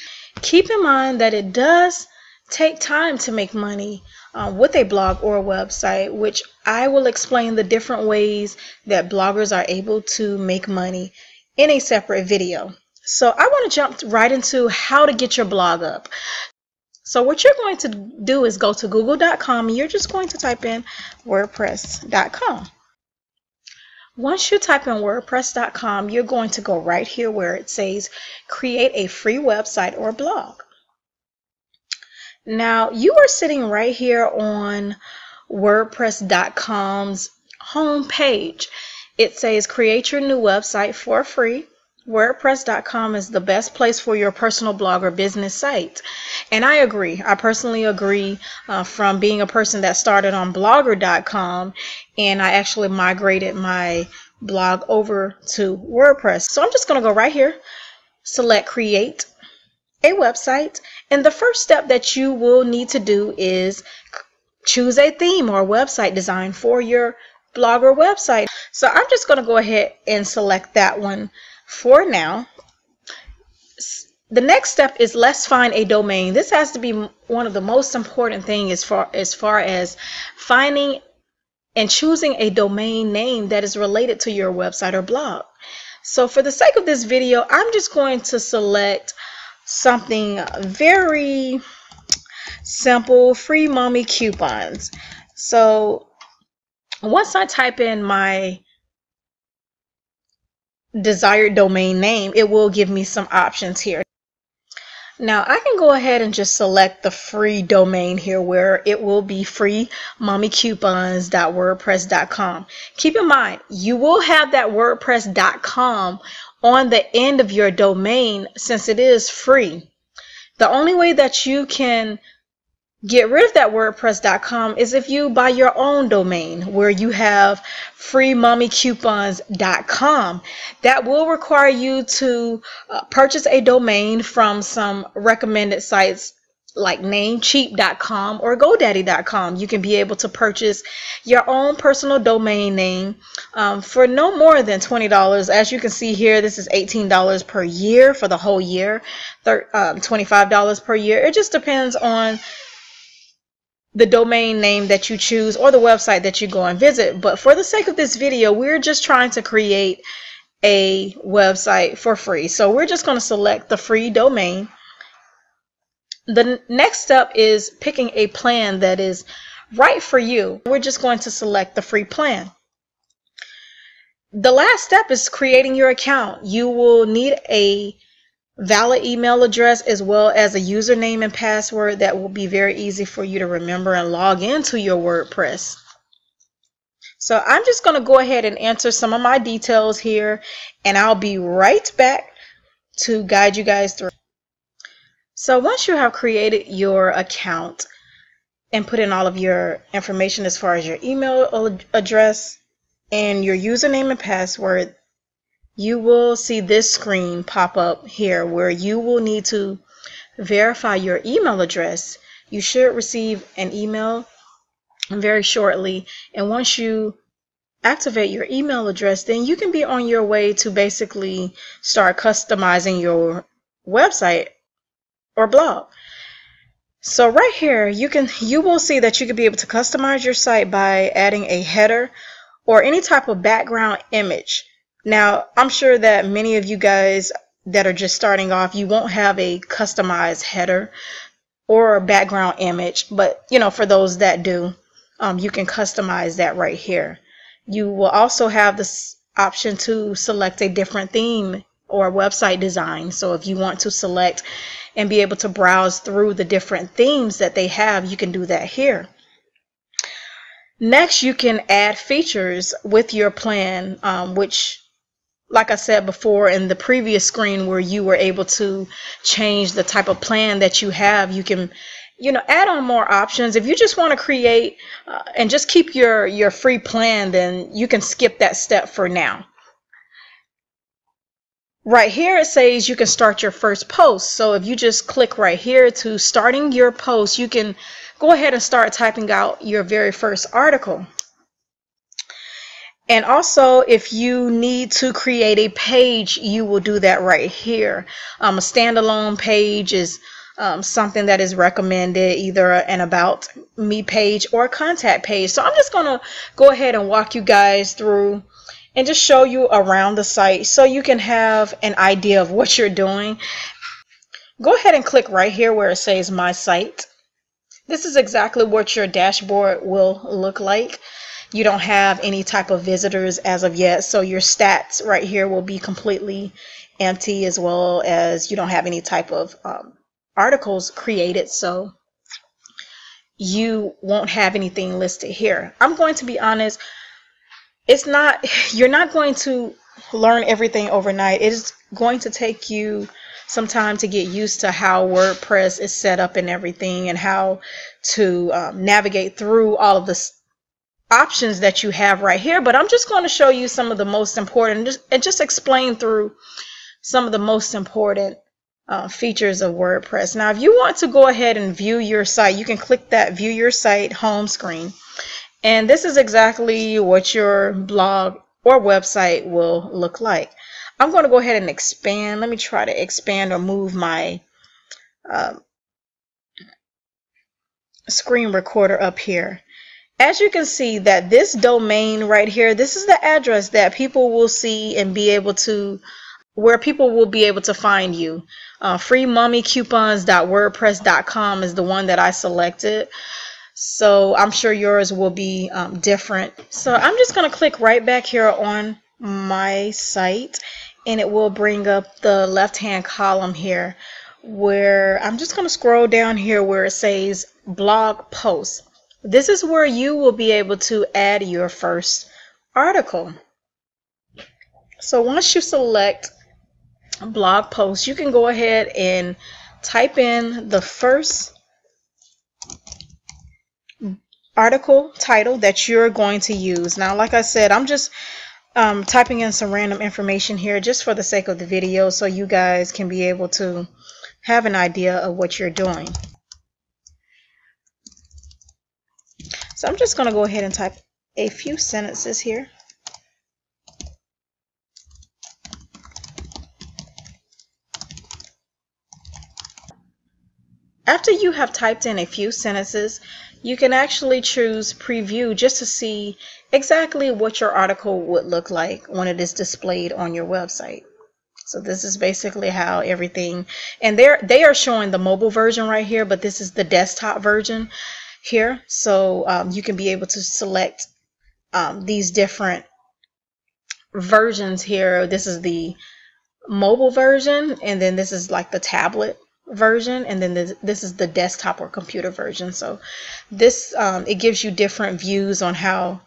Keep in mind that it does take time to make money with a blog or a website, which I will explain the different ways that bloggers are able to make money in a separate video. So I want to jump right into how to get your blog up. So what you're going to do is go to google.com and you're just going to type in wordpress.com. Once you type in wordpress.com, you're going to go right here where it says create a free website or blog. Now you are sitting right here on wordpress.com's home page. It says create your new website for free. WordPress.com is the best place for your personal blog or business site. And I agree. I personally agree from being a person that started on blogger.com, and I actually migrated my blog over to WordPress. So I'm just going to go right here, select create a website, and the first step that you will need to do is choose a theme or website design for your blog or website. So I'm just going to go ahead and select that one for now. The next step is let's find a domain. This has to be one of the most important things as far as finding and choosing a domain name that is related to your website or blog. So for the sake of this video, I'm just going to select something very simple, free mommy coupons. So once I type in my desired domain name, it will give me some options here. Now I can go ahead and just select the free domain here, where it will be freemommycoupons.wordpress.com. Keep in mind, you will have that wordpress.com on the end of your domain since it is free. The only way that you can get rid of that wordpress.com is if you buy your own domain where you have freemommycoupons.com. That will require you to purchase a domain from some recommended sites like namecheap.com or godaddy.com. You can be able to purchase your own personal domain name for no more than $20. As you can see here, this is $18 per year for the whole year, $25 per year. It just depends on the domain name that you choose or the website that you go and visit. But for the sake of this video, we're just trying to create a website for free. So we're just going to select the free domain. The next step is picking a plan that is right for you. We're just going to select the free plan. The last step is creating your account. You will need a valid email address as well as a username and password that will be very easy for you to remember and log into your WordPress. So I'm just going to go ahead and enter some of my details here, and I'll be right back to guide you guys through. So once you have created your account and put in all of your information as far as your email address and your username and password, you will see this screen pop up here where you will need to verify your email address. You should receive an email very shortly, and once you activate your email address, then you can be on your way to basically start customizing your website or blog. So right here you will see that you can be able to customize your site by adding a header or any type of background image. Now, I'm sure that many of you guys that are just starting off, you won't have a customized header or a background image, but for those that do, you can customize that right here. You will also have this option to select a different theme or website design. So if you want to select and be able to browse through the different themes that they have, you can do that here. Next, you can add features with your plan, which, like I said before in the previous screen where you were able to change the type of plan that you have, you can add on more options. If you just want to create and just keep your free plan, then you can skip that step for now. Right here it says you can start your first post. So if you just click right here to starting your post, you can go ahead and start typing out your very first article. And also, if you need to create a page, you will do that right here. A standalone page is something that is recommended, either an about me page or a contact page. So I'm just going to go ahead and walk you guys through and just show you around the site so you can have an idea of what you're doing. Go ahead and click right here where it says My Site. This is exactly what your dashboard will look like. You don't have any type of visitors as of yet, so your stats right here will be completely empty, as well as you don't have any type of articles created, so you won't have anything listed here. I'm going to be honest, you're not going to learn everything overnight. It is going to take you some time to get used to how WordPress is set up and everything, and how to navigate through all of the options that you have right here. But I'm just going to show you some of the most important and just explain through some of the most important features of WordPress. Now, if you want to go ahead and view your site, you can click that View Your Site home screen. And this is exactly what your blog or website will look like. I'm going to go ahead and expand. Let me try to expand or move my screen recorder up here. As you can see that this domain right here, this is the address that people will see and be able to, where people will be able to find you. freemommycoupons.wordpress.com is the one that I selected. So I'm sure yours will be different. So I'm just going to click right back here on my site, and it will bring up the left hand column here, where I'm just going to scroll down here where it says blog posts. This is where you will be able to add your first article. So once you select blog post, you can go ahead and type in the first article title that you're going to use. Now, like I said, I'm just typing in some random information here just for the sake of the video, so you guys can be able to have an idea of what you're doing. So I'm just going to go ahead and type a few sentences here. After you have typed in a few sentences, you can actually choose preview just to see exactly what your article would look like when it is displayed on your website. So this is basically how everything, and they are showing the mobile version right here, but this is the desktop version here. So you can be able to select these different versions here. This is the mobile version, and then this is like the tablet version, and then this is the desktop or computer version. So this it gives you different views on how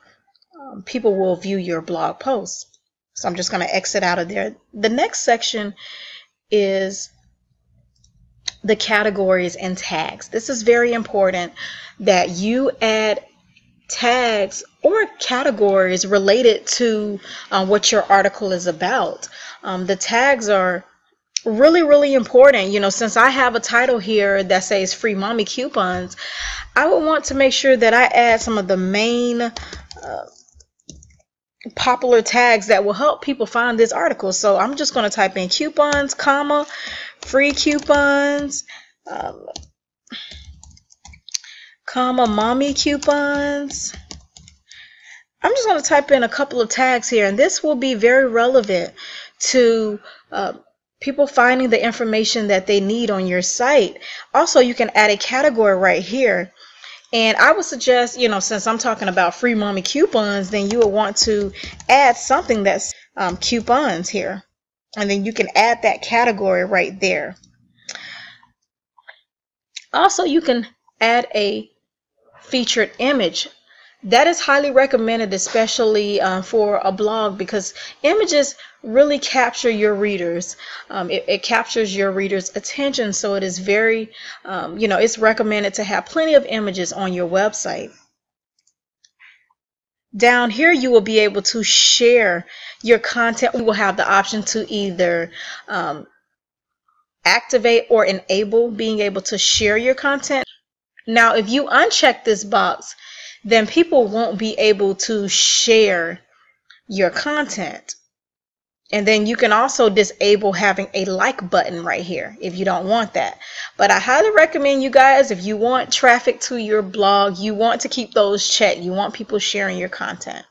people will view your blog posts. So I'm just going to exit out of there. The next section is the categories and tags. This is very important that you add tags or categories related to what your article is about. The tags are really important. You know, since I have a title here that says free mommy coupons, I would want to make sure that I add some of the main popular tags that will help people find this article. So I'm just going to type in coupons, comma, free coupons, comma, mommy coupons. I'm just going to type in a couple of tags here, and this will be very relevant to people finding the information that they need on your site. Also, you can add a category right here. And I would suggest, you know, since I'm talking about free mommy coupons, then you would want to add something that's coupons here. And then you can add that category right there. Also, you can add a featured image. That is highly recommended, especially for a blog, because images really capture your readers. It captures your readers' attention, so it is very, you know, it's recommended to have plenty of images on your website. Down here, you will be able to share your content. You will have the option to either activate or enable being able to share your content. Now, if you uncheck this box, then people won't be able to share your content. And then you can also disable having a like button right here if you don't want that. But I highly recommend you guys, if you want traffic to your blog, you want to keep those checked. You want people sharing your content.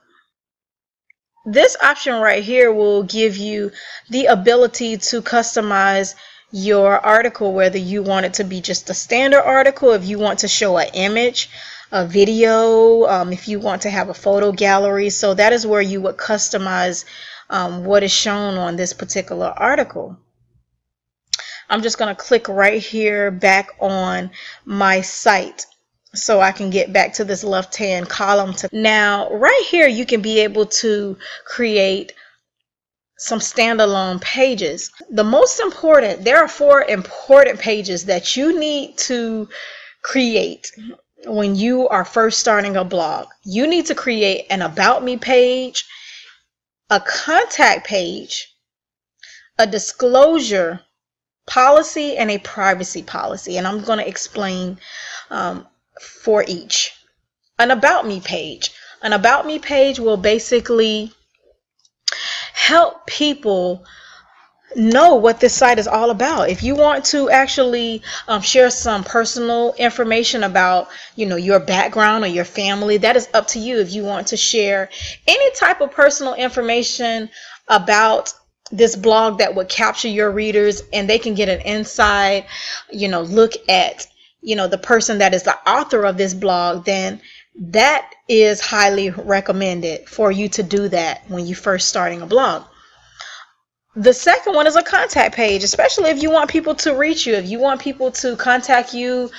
This option right here will give you the ability to customize your article, whether you want it to be just a standard article, if you want to show an image, a video, if you want to have a photo gallery. So that is where you would customize what is shown on this particular article. I'm just going to click right here back on my site so I can get back to this left hand column. Now right here you can be able to create some standalone pages. The most important, there are 4 important pages that you need to create when you are first starting a blog. You need to create an about me page, a contact page, a disclosure policy, and a privacy policy. And I'm going to explain for each. An about me page. An about me page will basically help people know what this site is all about. If you want to actually share some personal information about, your background or your family, that is up to you. If you want to share any type of personal information about this blog that would capture your readers and they can get an inside, look at, the person that is the author of this blog, then that is highly recommended for you to do that when you're first starting a blog. The second one is a contact page, especially if you want people to reach you, if you want people to contact you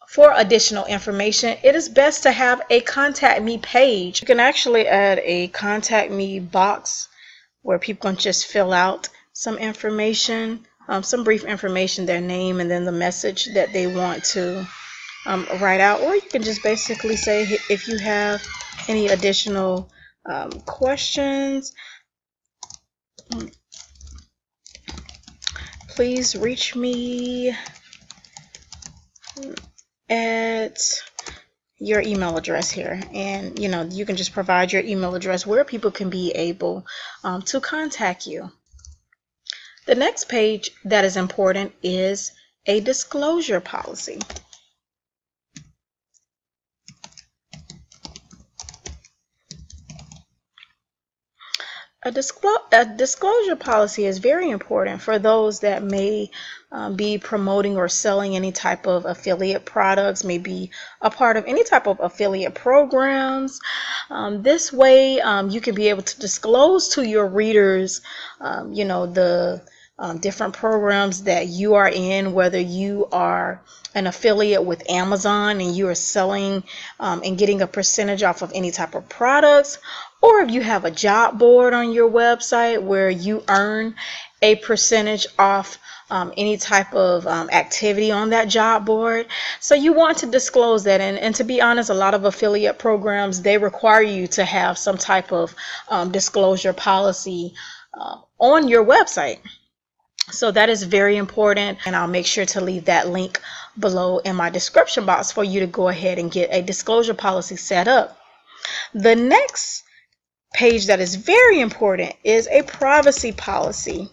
for additional information. It is best to have a contact me page. You can actually add a contact me box where people can just fill out some information, some brief information, their name, and then the message that they want to write out. Or you can just basically say, if you have any additional questions, please reach me at your email address here. And you can just provide your email address where people can be able to contact you. The next page that is important is a disclosure policy. A disclosure policy is very important for those that may be promoting or selling any type of affiliate products, may be a part of any type of affiliate programs. This way you can be able to disclose to your readers, the different programs that you are in, whether you are an affiliate with Amazon and you are selling and getting a percentage off of any type of products, or if you have a job board on your website where you earn a percentage off any type of activity on that job board. So you want to disclose that. And to be honest, a lot of affiliate programs, they require you to have some type of disclosure policy on your website. So that is very important, and I'll make sure to leave that link below in my description box for you to go ahead and get a disclosure policy set up. The next page that is very important is a privacy policy.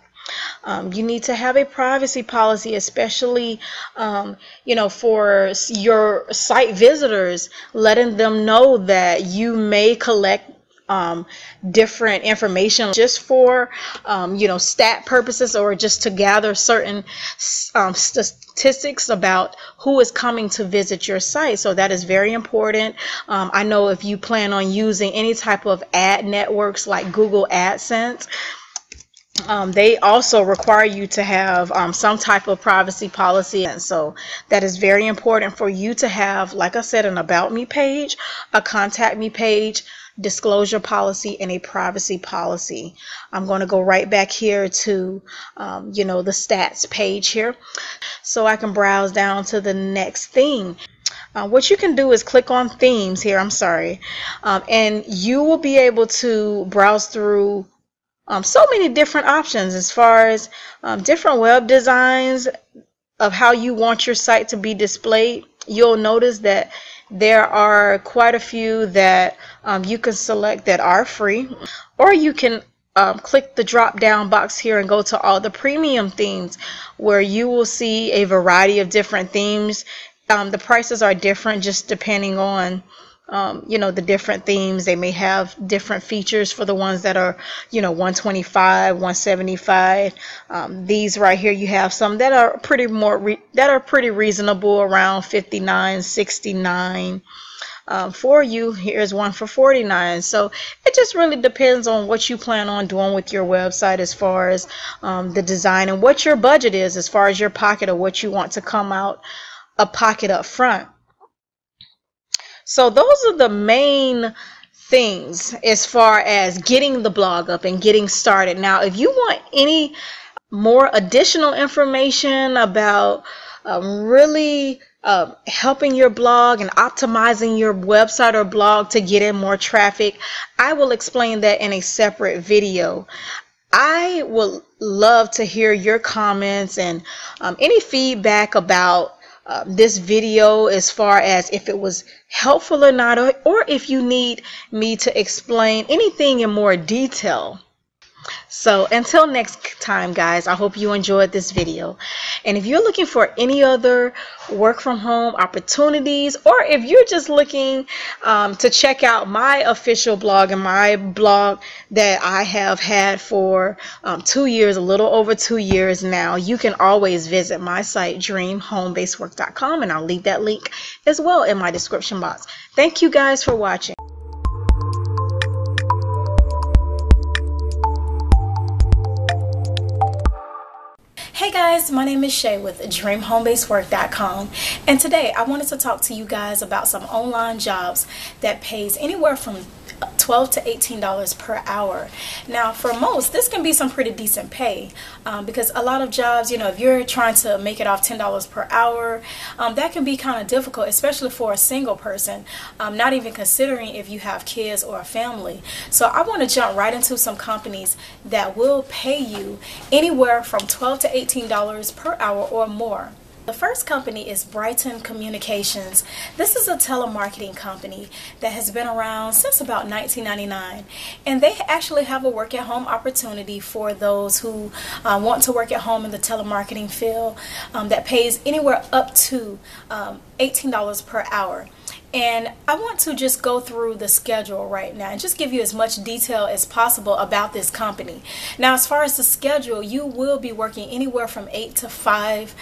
You need to have a privacy policy, especially for your site visitors, letting them know that you may collect different information just for stat purposes, or just to gather certain statistics about who is coming to visit your site. So that is very important. I know if you plan on using any type of ad networks like Google AdSense, they also require you to have some type of privacy policy. And so that is very important for you to have, like I said, an about me page, a contact me page, disclosure policy, and a privacy policy. I'm going to go right back here to the stats page here so I can browse down to the next thing. What you can do is click on themes here, and you will be able to browse through so many different options as far as different web designs of how you want your site to be displayed. You'll notice that there are quite a few that you can select that are free, or you can click the drop down box here and go to all the premium themes, where you will see a variety of different themes. The prices are different just depending on the different themes. They may have different features for the ones that are $125, $175. These right here, you have some that are pretty reasonable, around $59, $69. For you, here's one for $49. So it just really depends on what you plan on doing with your website as far as the design, and what your budget is as far as your pocket, or what you want to come out a pocket up front. So those are the main things as far as getting the blog up and getting started. Now, if you want any more additional information about really helping your blog and optimizing your website or blog to get in more traffic, I will explain that in a separate video. I would love to hear your comments and any feedback about this video, as far as if it was helpful or not, or if you need me to explain anything in more detail. So until next time, guys, I hope you enjoyed this video. And if you're looking for any other work from home opportunities, or if you're just looking to check out my official blog and my blog that I have had for 2 years, a little over 2 years now, you can always visit my site, dreamhomebasedwork.com, and I'll leave that link as well in my description box. Thank you guys for watching. Hey guys, my name is Shay with dreamhomebasedwork.com, and today I wanted to talk to you guys about some online jobs that pays anywhere from $12 to $18 per hour. Now, for most, this can be some pretty decent pay because a lot of jobs, you know, if you're trying to make it off $10 per hour, that can be kind of difficult, especially for a single person, not even considering if you have kids or a family. So I want to jump right into some companies that will pay you anywhere from $12 to $18 per hour or more. The first company is Brighton Communications. This is a telemarketing company that has been around since about 1999, and they actually have a work at home opportunity for those who want to work at home in the telemarketing field that pays anywhere up to $18 per hour. And I want to just go through the schedule right now and just give you as much detail as possible about this company. Now, as far as the schedule, you will be working anywhere from 8 to 5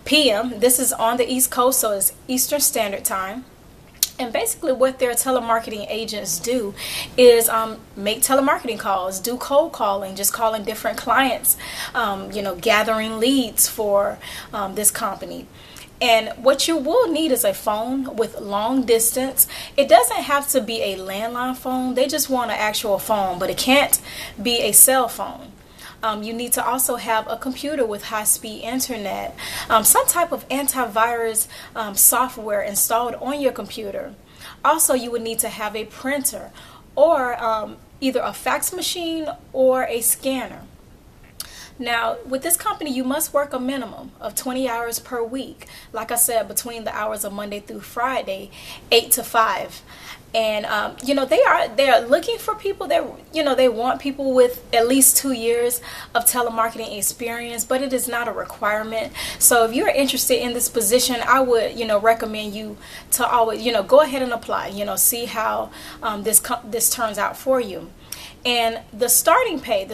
p.m. This is on the East Coast, so it's Eastern Standard Time. And basically what their telemarketing agents do is make telemarketing calls, do cold calling, just calling different clients, you know, gathering leads for this company. And what you will need is a phone with long distance. It doesn't have to be a landline phone. They just want an actual phone, but it can't be a cell phone. You need to also have a computer with high-speed internet, some type of antivirus software installed on your computer. Also, you would need to have a printer or either a fax machine or a scanner. Now, with this company, you must work a minimum of 20 hours per week. Like I said, between the hours of Monday through Friday, 8 to 5. And, you know, they are looking for people that, you know, they want people with at least 2 years of telemarketing experience, but it is not a requirement. So if you're interested in this position, I would, you know, recommend you to always, you know, go ahead and apply, you know, see how this turns out for you. And the starting pay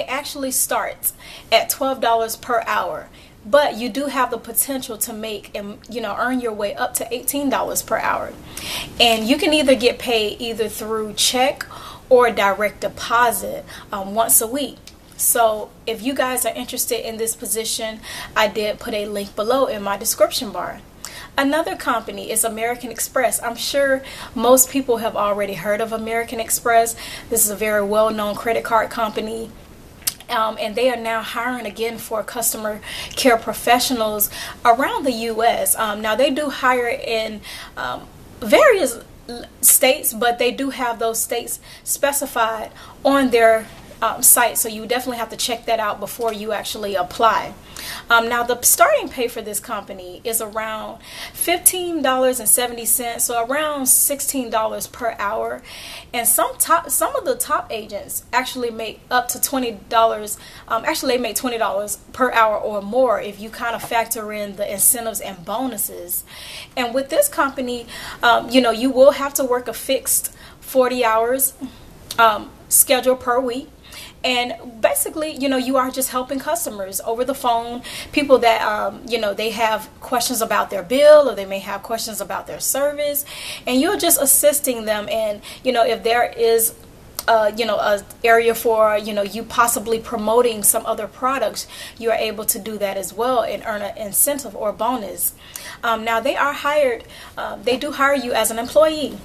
actually starts at $12 per hour, but you do have the potential to make and, you know, earn your way up to $18 per hour. And you can either get paid either through check or direct deposit once a week. So if you guys are interested in this position, I did put a link below in my description bar. Another company is American Express. I'm sure most people have already heard of American Express. This is a very well-known credit card company. And they are now hiring again for customer care professionals around the U.S. Now, they do hire in various states, but they do have those states specified on their site, so you definitely have to check that out before you actually apply. Now, the starting pay for this company is around $15.70, so around $16 per hour. And some of the top agents actually make up to $20. Actually, they make $20 per hour or more if you kind of factor in the incentives and bonuses. And with this company, you know, you will have to work a fixed 40 hours schedule per week. And basically, you know, you are just helping customers over the phone, people that, you know, they have questions about their bill, or they may have questions about their service, and you're just assisting them. And, you know, if there is, you know, an area for, you know, you possibly promoting some other products, you are able to do that as well and earn an incentive or bonus. Now, they are hired, they do hire you as an employee.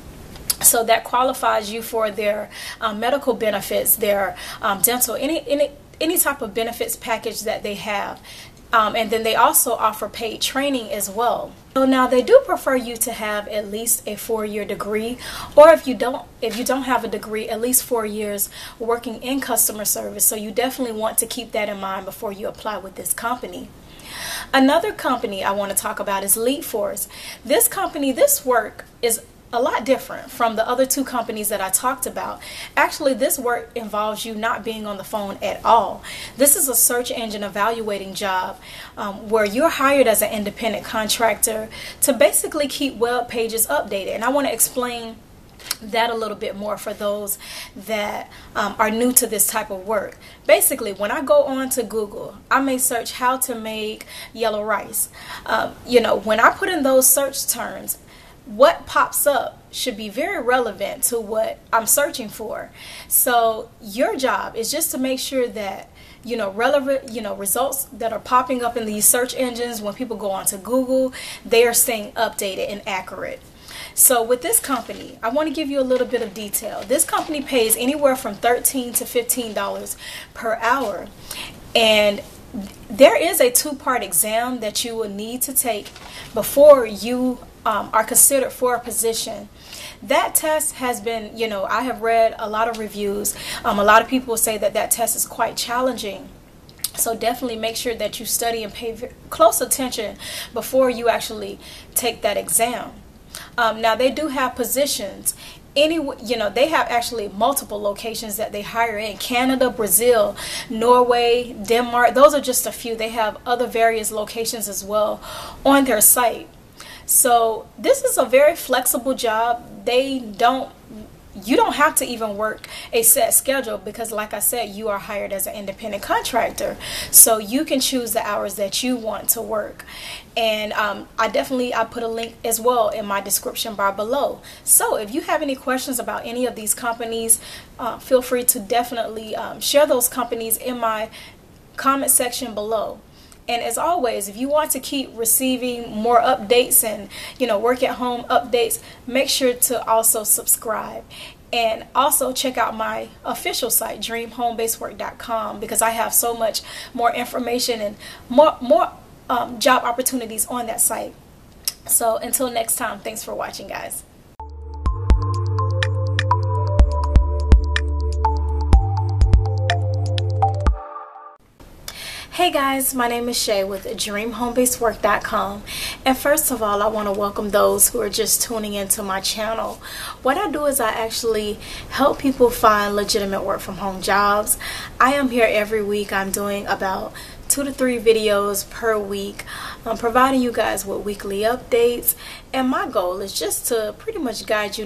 So that qualifies you for their medical benefits, their dental, any type of benefits package that they have. And then they also offer paid training as well. So now they do prefer you to have at least a 4-year degree, or if you don't have a degree, at least 4 years working in customer service. So you definitely want to keep that in mind before you apply with this company. Another company I want to talk about is Lead Force. This company, this work is a lot different from the other two companies that I talked about. Actually, this work involves you not being on the phone at all. This is a search engine evaluating job where you're hired as an independent contractor to basically keep web pages updated. And I want to explain that a little bit more for those that are new to this type of work. Basically, when I go on to Google, I may search how to make yellow rice. When I put in those search terms, what pops up should be very relevant to what I'm searching for. So your job is just to make sure that relevant results that are popping up in these search engines when people go onto Google, they are staying updated and accurate. So with this company, I want to give you a little bit of detail. This company pays anywhere from $13 to $15 per hour. And there is a two-part exam that you will need to take before you are considered for a position. That test has been, I have read a lot of reviews. A lot of people say that test is quite challenging. So definitely make sure that you study and pay close attention before you actually take that exam. Now they do have positions. They have actually multiple locations that they hire in: Canada, Brazil, Norway, Denmark. Those are just a few. They have other various locations as well on their site. So this is a very flexible job. You don't have to even work a set schedule because, like I said, you are hired as an independent contractor. So you can choose the hours that you want to work. And I put a link as well in my description bar below. So if you have any questions about any of these companies, feel free to definitely share those companies in my comment section below. And as always, if you want to keep receiving more updates and, work at home updates, make sure to also subscribe. And also check out my official site, dreamhomebasedwork.com, because I have so much more information and more job opportunities on that site. So until next time, thanks for watching, guys. Hey guys, my name is Shay with dreamhomebasedwork.com, and first of all, I want to welcome those who are just tuning into my channel. What I do is I actually help people find legitimate work from home jobs. I am here every week. I'm doing about 2 to 3 videos per week, providing you guys with weekly updates, and my goal is just to pretty much guide you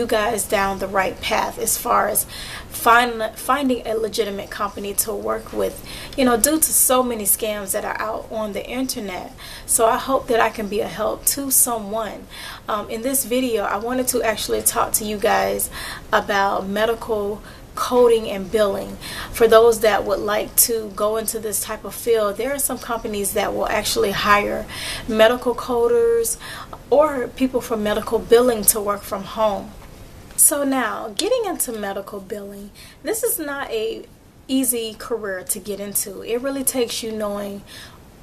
guys down the right path as far as finding a legitimate company to work with, due to so many scams that are out on the internet. So I hope that I can be a help to someone. In this video, I wanted to actually talk to you guys about medical coding and billing. For those that would like to go into this type of field, there are some companies that will actually hire medical coders or people for medical billing to work from home. So now, getting into medical billing, this is not a easy career to get into. It really takes you knowing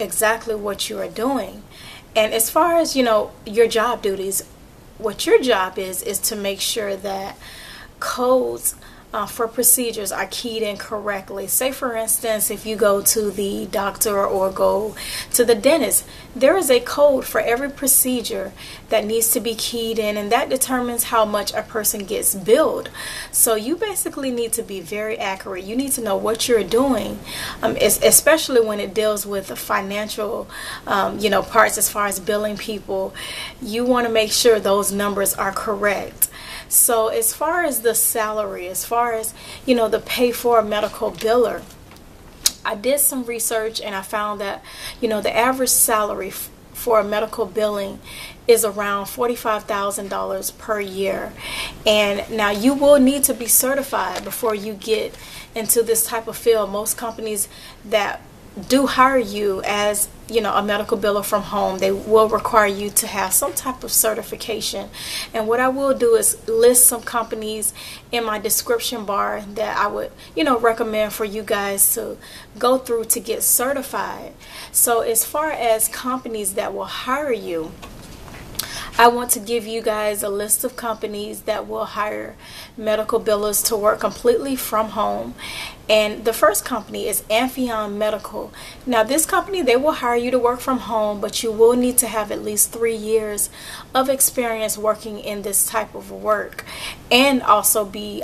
exactly what you are doing. And as far as, your job duties, what your job is to make sure that codes for procedures are keyed in correctly. Say for instance, if you go to the doctor or go to the dentist, there is a code for every procedure that needs to be keyed in, and that determines how much a person gets billed. So you basically need to be very accurate. You need to know what you're doing, especially when it deals with the financial parts as far as billing people. You want to make sure those numbers are correct. So as far as the salary, as far as, the pay for a medical biller, I did some research and I found that, the average salary for a medical billing is around $45,000 per year. And now you will need to be certified before you get into this type of field. Most companies that do hire you as a medical biller from home, they will require you to have some type of certification. And what I will do is list some companies in my description bar that I would recommend for you guys to go through to get certified. So as far as companies that will hire you, I want to give you guys a list of companies that will hire medical billers to work completely from home. And the first company is Amphion Medical. Now this company, they will hire you to work from home, but you will need to have at least 3 years of experience working in this type of work, and also be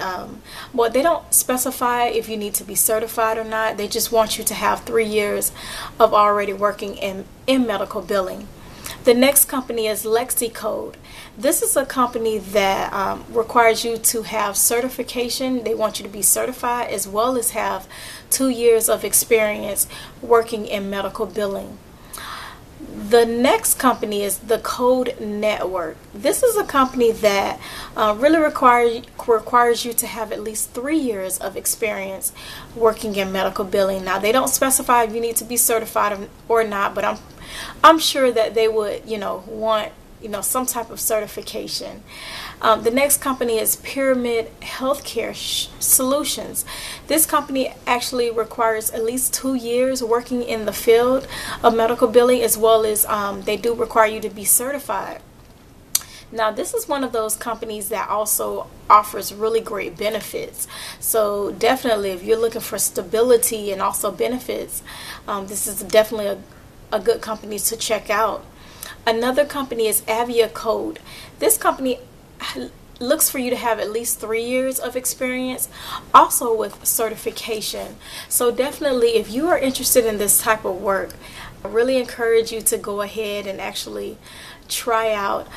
well, they don't specify if you need to be certified or not. They just want you to have 3 years of already working in medical billing. The next company is LexiCode. This is a company that requires you to have certification. They want you to be certified as well as have 2 years of experience working in medical billing. The next company is the Code Network. This is a company that really requires you to have at least 3 years of experience working in medical billing. Now they don't specify if you need to be certified or not, but I'm sure that they would, want, some type of certification. The next company is Pyramid Healthcare Solutions. This company actually requires at least 2 years working in the field of medical billing, as well as they do require you to be certified. Now this is one of those companies that also offers really great benefits. So definitely if you're looking for stability and also benefits, this is definitely a good company to check out. Another company is AviaCode. This company looks for you to have at least 3 years of experience, also with certification. So definitely if you are interested in this type of work, I really encourage you to go ahead and actually try out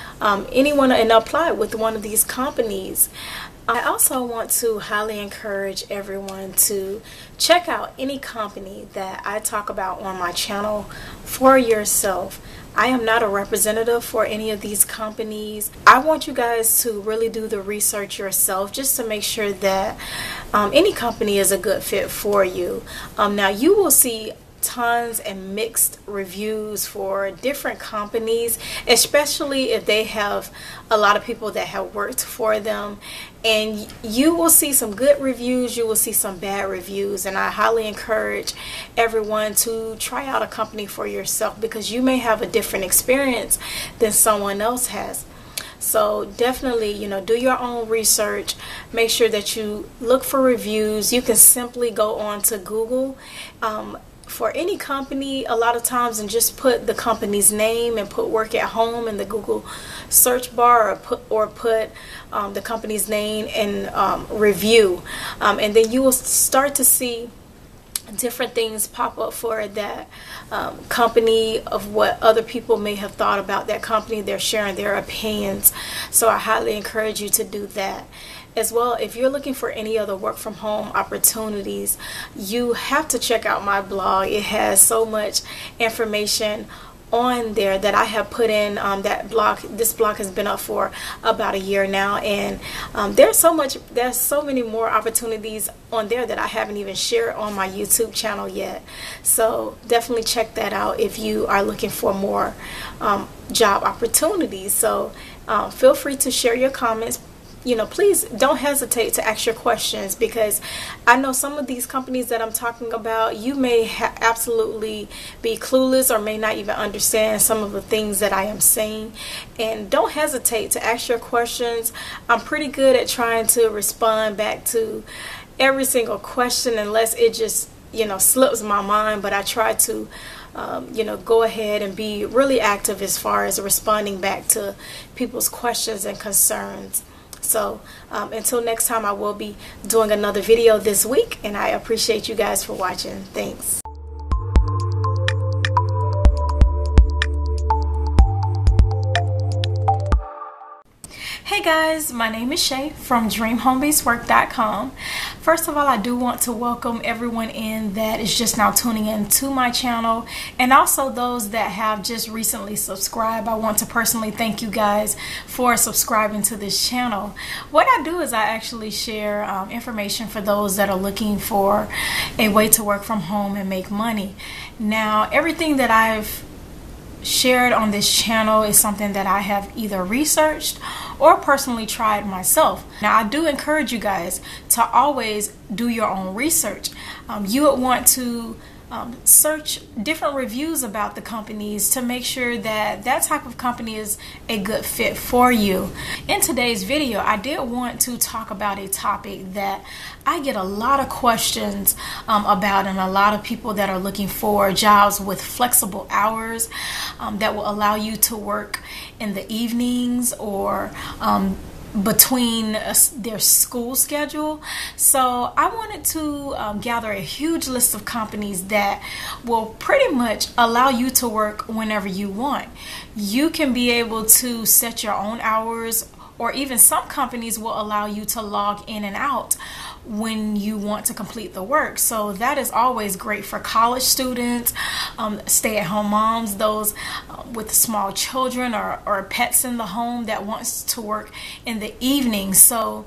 anyone and apply with one of these companies. I also want to highly encourage everyone to check out any company that I talk about on my channel for yourself. I am not a representative for any of these companies. I want you guys to really do the research yourself just to make sure that any company is a good fit for you. Now you will see tons and mixed reviews for different companies, especially if they have a lot of people that have worked for them, and you will see some good reviews, you will see some bad reviews, and I highly encourage everyone to try out a company for yourself, because you may have a different experience than someone else has. So definitely, do your own research. Make sure that you look for reviews. You can simply go on to Google for any company a lot of times and just put the company's name and put work at home in the Google search bar, or put the company's name and review, and then you will start to see different things pop up for that company, of what other people may have thought about that company. They're sharing their opinions, so I highly encourage you to do that. As well, if you're looking for any other work from home opportunities, you have to check out my blog. It has so much information on there that I have put in that blog. This blog has been up for about a year now, and there's so many more opportunities on there that I haven't even shared on my YouTube channel yet. So definitely check that out if you are looking for more job opportunities. So feel free to share your comments. Please don't hesitate to ask your questions, because I know some of these companies that I'm talking about, you may absolutely be clueless or may not even understand some of the things that I am saying. And don't hesitate to ask your questions. I'm pretty good at trying to respond back to every single question, unless it just slips my mind. But I try to go ahead and be really active as far as responding back to people's questions and concerns. So until next time, I will be doing another video this week, and I appreciate you guys for watching. Thanks. Hey guys, my name is Shay from DreamHomeBasedWork.com. First of all, I do want to welcome everyone in that is just now tuning in to my channel, and also those that have just recently subscribed. I want to personally thank you guys for subscribing to this channel. What I do is I actually share information for those that are looking for a way to work from home and make money. Now, everything that I've shared on this channel is something that I have either researched or personally tried myself. Now, I do encourage you guys to always do your own research. You would want to search different reviews about the companies to make sure that that type of company is a good fit for you. In today's video, I did want to talk about a topic that I get a lot of questions about, and a lot of people that are looking for jobs with flexible hours that will allow you to work in the evenings or between their school schedule. So I wanted to gather a huge list of companies that will pretty much allow you to work whenever you want. You can be able to set your own hours, or even some companies will allow you to log in and out when you want to complete the work. So that is always great for college students, stay-at-home moms, those with small children or pets in the home that wants to work in the evening. So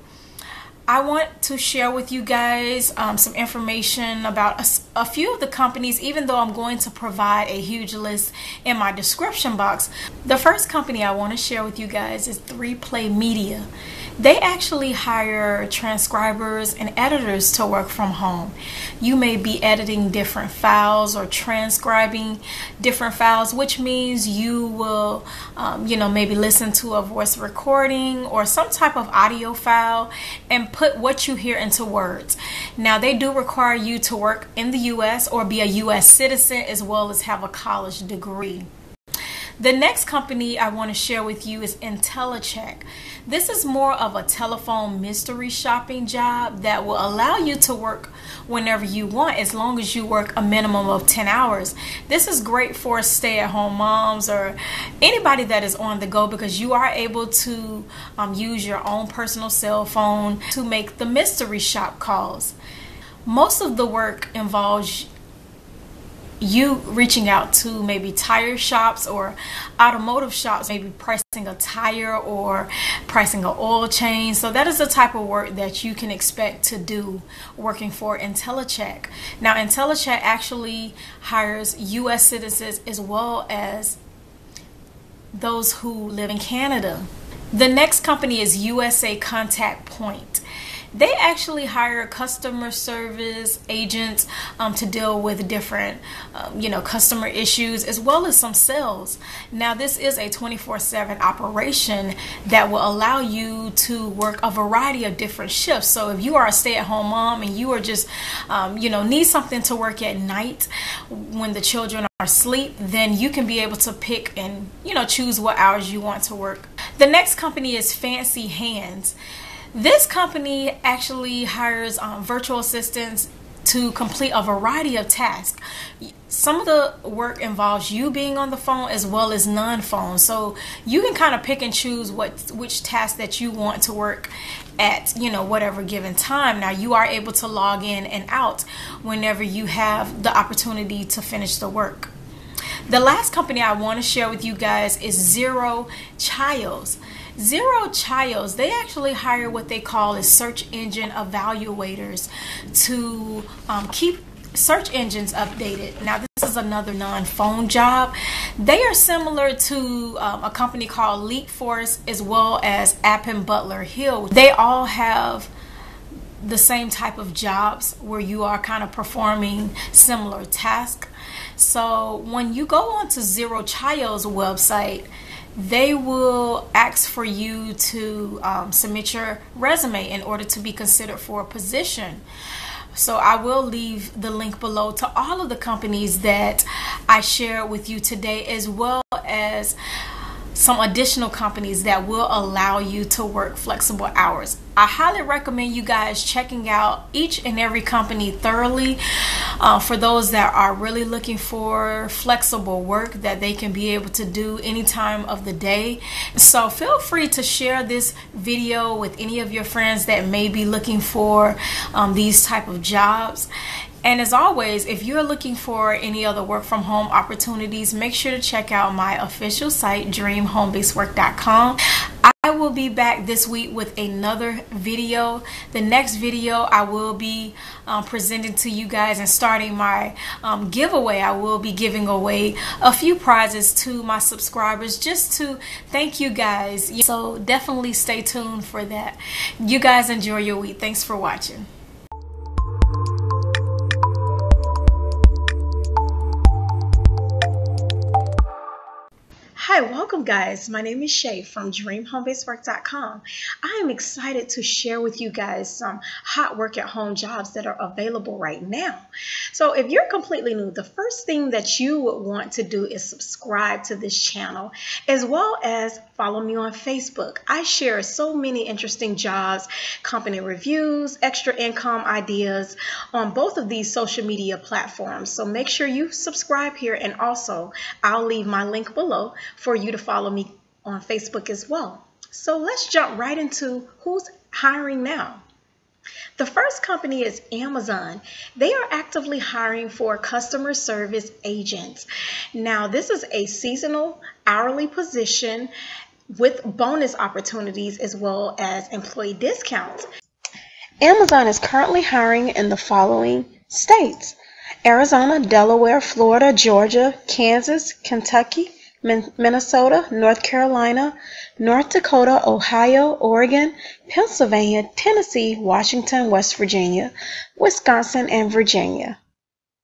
I want to share with you guys some information about a few of the companies, even though I'm going to provide a huge list in my description box. The first company I want to share with you guys is 3Play Media. They actually hire transcribers and editors to work from home. You may be editing different files or transcribing different files, which means you will, maybe listen to a voice recording or some type of audio file and put what you hear into words. Now, they do require you to work in the U.S. or be a U.S. citizen, as well as have a college degree. The next company I want to share with you is IntelliCheck. This is more of a telephone mystery shopping job that will allow you to work whenever you want, as long as you work a minimum of 10 hours. This is great for stay-at-home moms or anybody that is on the go, because you are able to use your own personal cell phone to make the mystery shop calls. Most of the work involves you reaching out to maybe tire shops or automotive shops, maybe pricing a tire or pricing an oil change. So that is the type of work that you can expect to do working for IntelliCheck. Now, IntelliCheck actually hires U.S. citizens as well as those who live in Canada. The next company is USA Contact Point. They actually hire customer service agents to deal with different, customer issues, as well as some sales. Now, this is a 24/7 operation that will allow you to work a variety of different shifts. So if you are a stay-at-home mom and you are just, need something to work at night when the children are asleep, then you can be able to pick and, choose what hours you want to work. The next company is Fancy Hands. This company actually hires virtual assistants to complete a variety of tasks. Some of the work involves you being on the phone as well as non-phone. So you can kind of pick and choose which task that you want to work at, whatever given time. Now, you are able to log in and out whenever you have the opportunity to finish the work. The last company I want to share with you guys is Zero Childs. Zero Childs, they actually hire what they call as search engine evaluators to keep search engines updated. Now, this is another non-phone job. They are similar to a company called Leap Force, as well as App and Butler Hill. They all have the same type of jobs where you are kind of performing similar tasks. So when you go onto Zero Child's website, they will ask for you to submit your resume in order to be considered for a position. So I will leave the link below to all of the companies that I shared with you today, as well as some additional companies that will allow you to work flexible hours. I highly recommend you guys checking out each and every company thoroughly for those that are really looking for flexible work that they can be able to do any time of the day. So feel free to share this video with any of your friends that may be looking for these type of jobs. And as always, if you're looking for any other work from home opportunities, make sure to check out my official site, dreamhomebasedwork.com. I will be back this week with another video. The next video I will be presenting to you guys and starting my giveaway. I will be giving away a few prizes to my subscribers just to thank you guys. So definitely stay tuned for that. You guys enjoy your week. Thanks for watching. Hi, welcome guys. My name is Shay from DreamHomeBasedWork.com. I am excited to share with you guys some hot work at home jobs that are available right now. So if you're completely new, the first thing that you would want to do is subscribe to this channel, as well as follow me on Facebook. I share so many interesting jobs, company reviews, extra income ideas on both of these social media platforms. So make sure you subscribe here, and also I'll leave my link below for you to follow me on Facebook as well. So let's jump right into who's hiring now. The first company is Amazon. They are actively hiring for customer service agents. Now, this is a seasonal hourly position with bonus opportunities as well as employee discounts. Amazon is currently hiring in the following states: Arizona, Delaware, Florida, Georgia, Kansas, Kentucky, Minnesota, North Carolina, North Dakota, Ohio, Oregon, Pennsylvania, Tennessee, Washington, West Virginia, Wisconsin, and Virginia.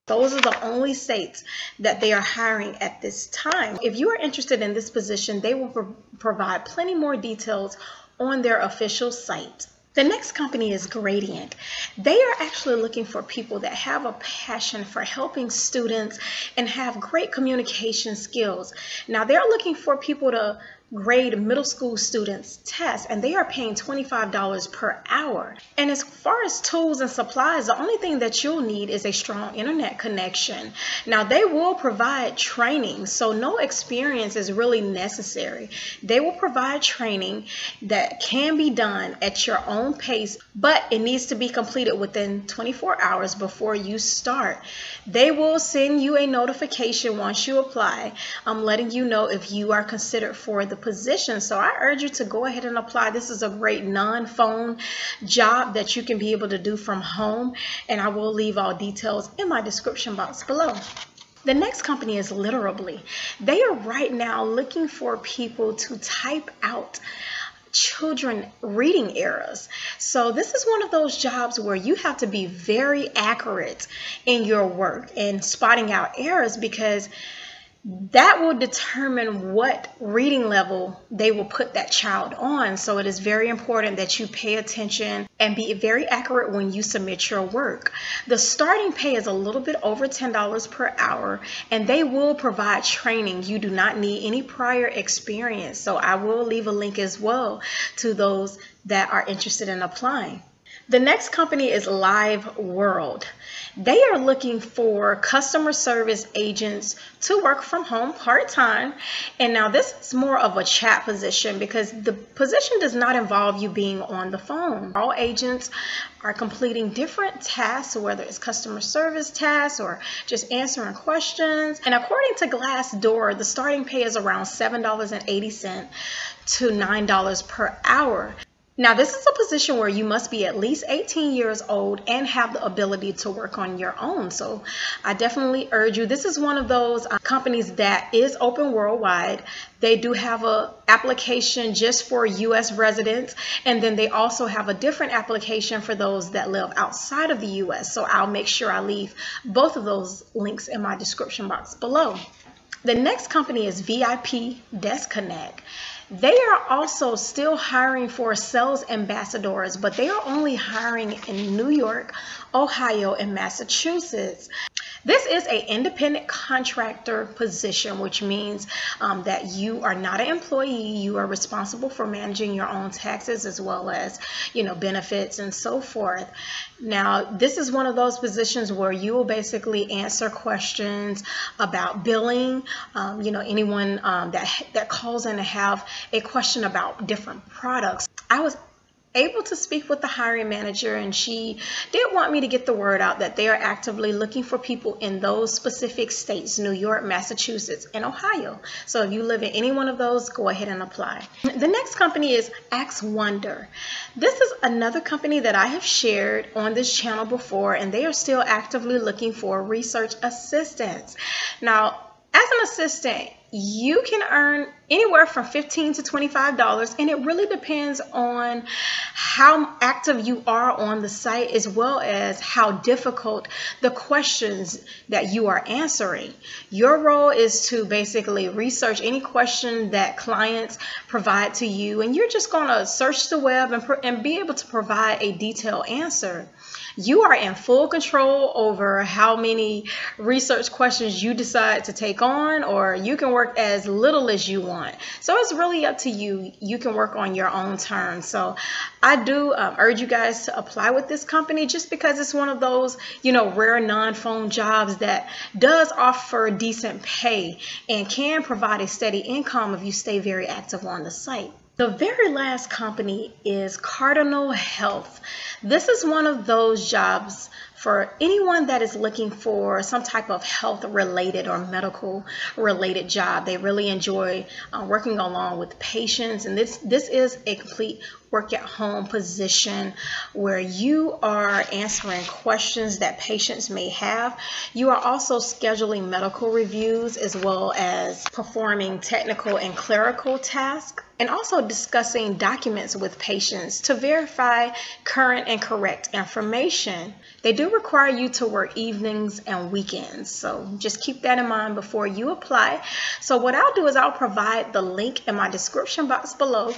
Those are the only states that they are hiring at this time. If you are interested in this position, they will provide plenty more details on their official site. The next company is Gradient. They are actually looking for people that have a passion for helping students and have great communication skills. Now, they're looking for people to grade middle school students' tests, and they are paying $25 per hour. And as far as tools and supplies, the only thing that you'll need is a strong internet connection. Now, they will provide training, so no experience is really necessary. They will provide training that can be done at your own pace, but it needs to be completed within 24 hours before you start. They will send you a notification once you apply, letting you know if you are considered for the position. So I urge you to go ahead and apply. This is a great non-phone job that you can be able to do from home, and I will leave all details in my description box below. The next company is Literally. They are right now looking for people to type out children reading errors. So this is one of those jobs where you have to be very accurate in your work and spotting out errors, because that will determine what reading level they will put that child on. So it is very important that you pay attention and be very accurate when you submit your work. The starting pay is a little bit over $10 per hour, and they will provide training. You do not need any prior experience. So I will leave a link as well to those that are interested in applying. The next company is Live World. They are looking for customer service agents to work from home part-time. And now this is more of a chat position, because the position does not involve you being on the phone. All agents are completing different tasks, whether it's customer service tasks or just answering questions. And according to Glassdoor, the starting pay is around $7.80 to $9 per hour. Now, this is a position where you must be at least 18 years old and have the ability to work on your own. So I definitely urge you. This is one of those companies that is open worldwide. They do have an application just for U.S. residents, and then they also have a different application for those that live outside of the U.S. So I'll make sure I leave both of those links in my description box below. The next company is VIP Desk Connect. They are also still hiring for sales ambassadors, but they are only hiring in New York, Ohio, and Massachusetts. This is an independent contractor position, which means that you are not an employee. You are responsible for managing your own taxes as well as, benefits and so forth. Now, this is one of those positions where you will basically answer questions about billing. Anyone that calls in to have a question about different products. I was able to speak with the hiring manager, and she did want me to get the word out that they are actively looking for people in those specific states: New York, Massachusetts, and Ohio. So if you live in any one of those, go ahead and apply. The next company is Axe Wonder. This is another company that I have shared on this channel before, and they are still actively looking for research assistants. Now, as an assistant, you can earn anywhere from $15 to $25, and it really depends on how active you are on the site, as well as how difficult the questions that you are answering. Your role is to basically research any question that clients provide to you, and you're just going to search the web and be able to provide a detailed answer. You are in full control over how many research questions you decide to take on, or you can work as little as you want. So it's really up to you. You can work on your own terms. So I do urge you guys to apply with this company, just because it's one of those, rare non-phone jobs that does offer decent pay and can provide a steady income if you stay very active on the site. The very last company is Cardinal Health. This is one of those jobs for anyone that is looking for some type of health related or medical related job. They really enjoy working along with patients, and this is a complete work at home position where you are answering questions that patients may have. You are also scheduling medical reviews, as well as performing technical and clerical tasks, and also discussing documents with patients to verify current and correct information. They do require you to work evenings and weekends, so just keep that in mind before you apply. So what I'll do is I'll provide the link in my description box below,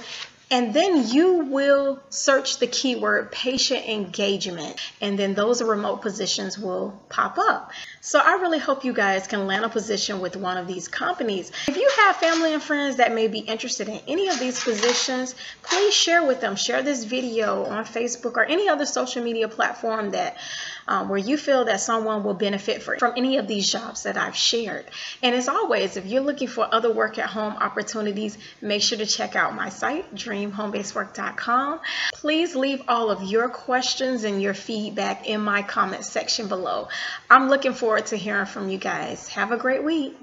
and then you will search the keyword patient engagement, and then those remote positions will pop up. So I really hope you guys can land a position with one of these companies. If you have family and friends that may be interested in any of these positions, please share with them. Share this video on Facebook or any other social media platform that where you feel that someone will benefit from any of these jobs that I've shared. And as always, if you're looking for other work at home opportunities, make sure to check out my site, dreamhomebasedwork.com. Please leave all of your questions and your feedback in my comment section below. I'm looking forward to hearing from you guys. Have a great week.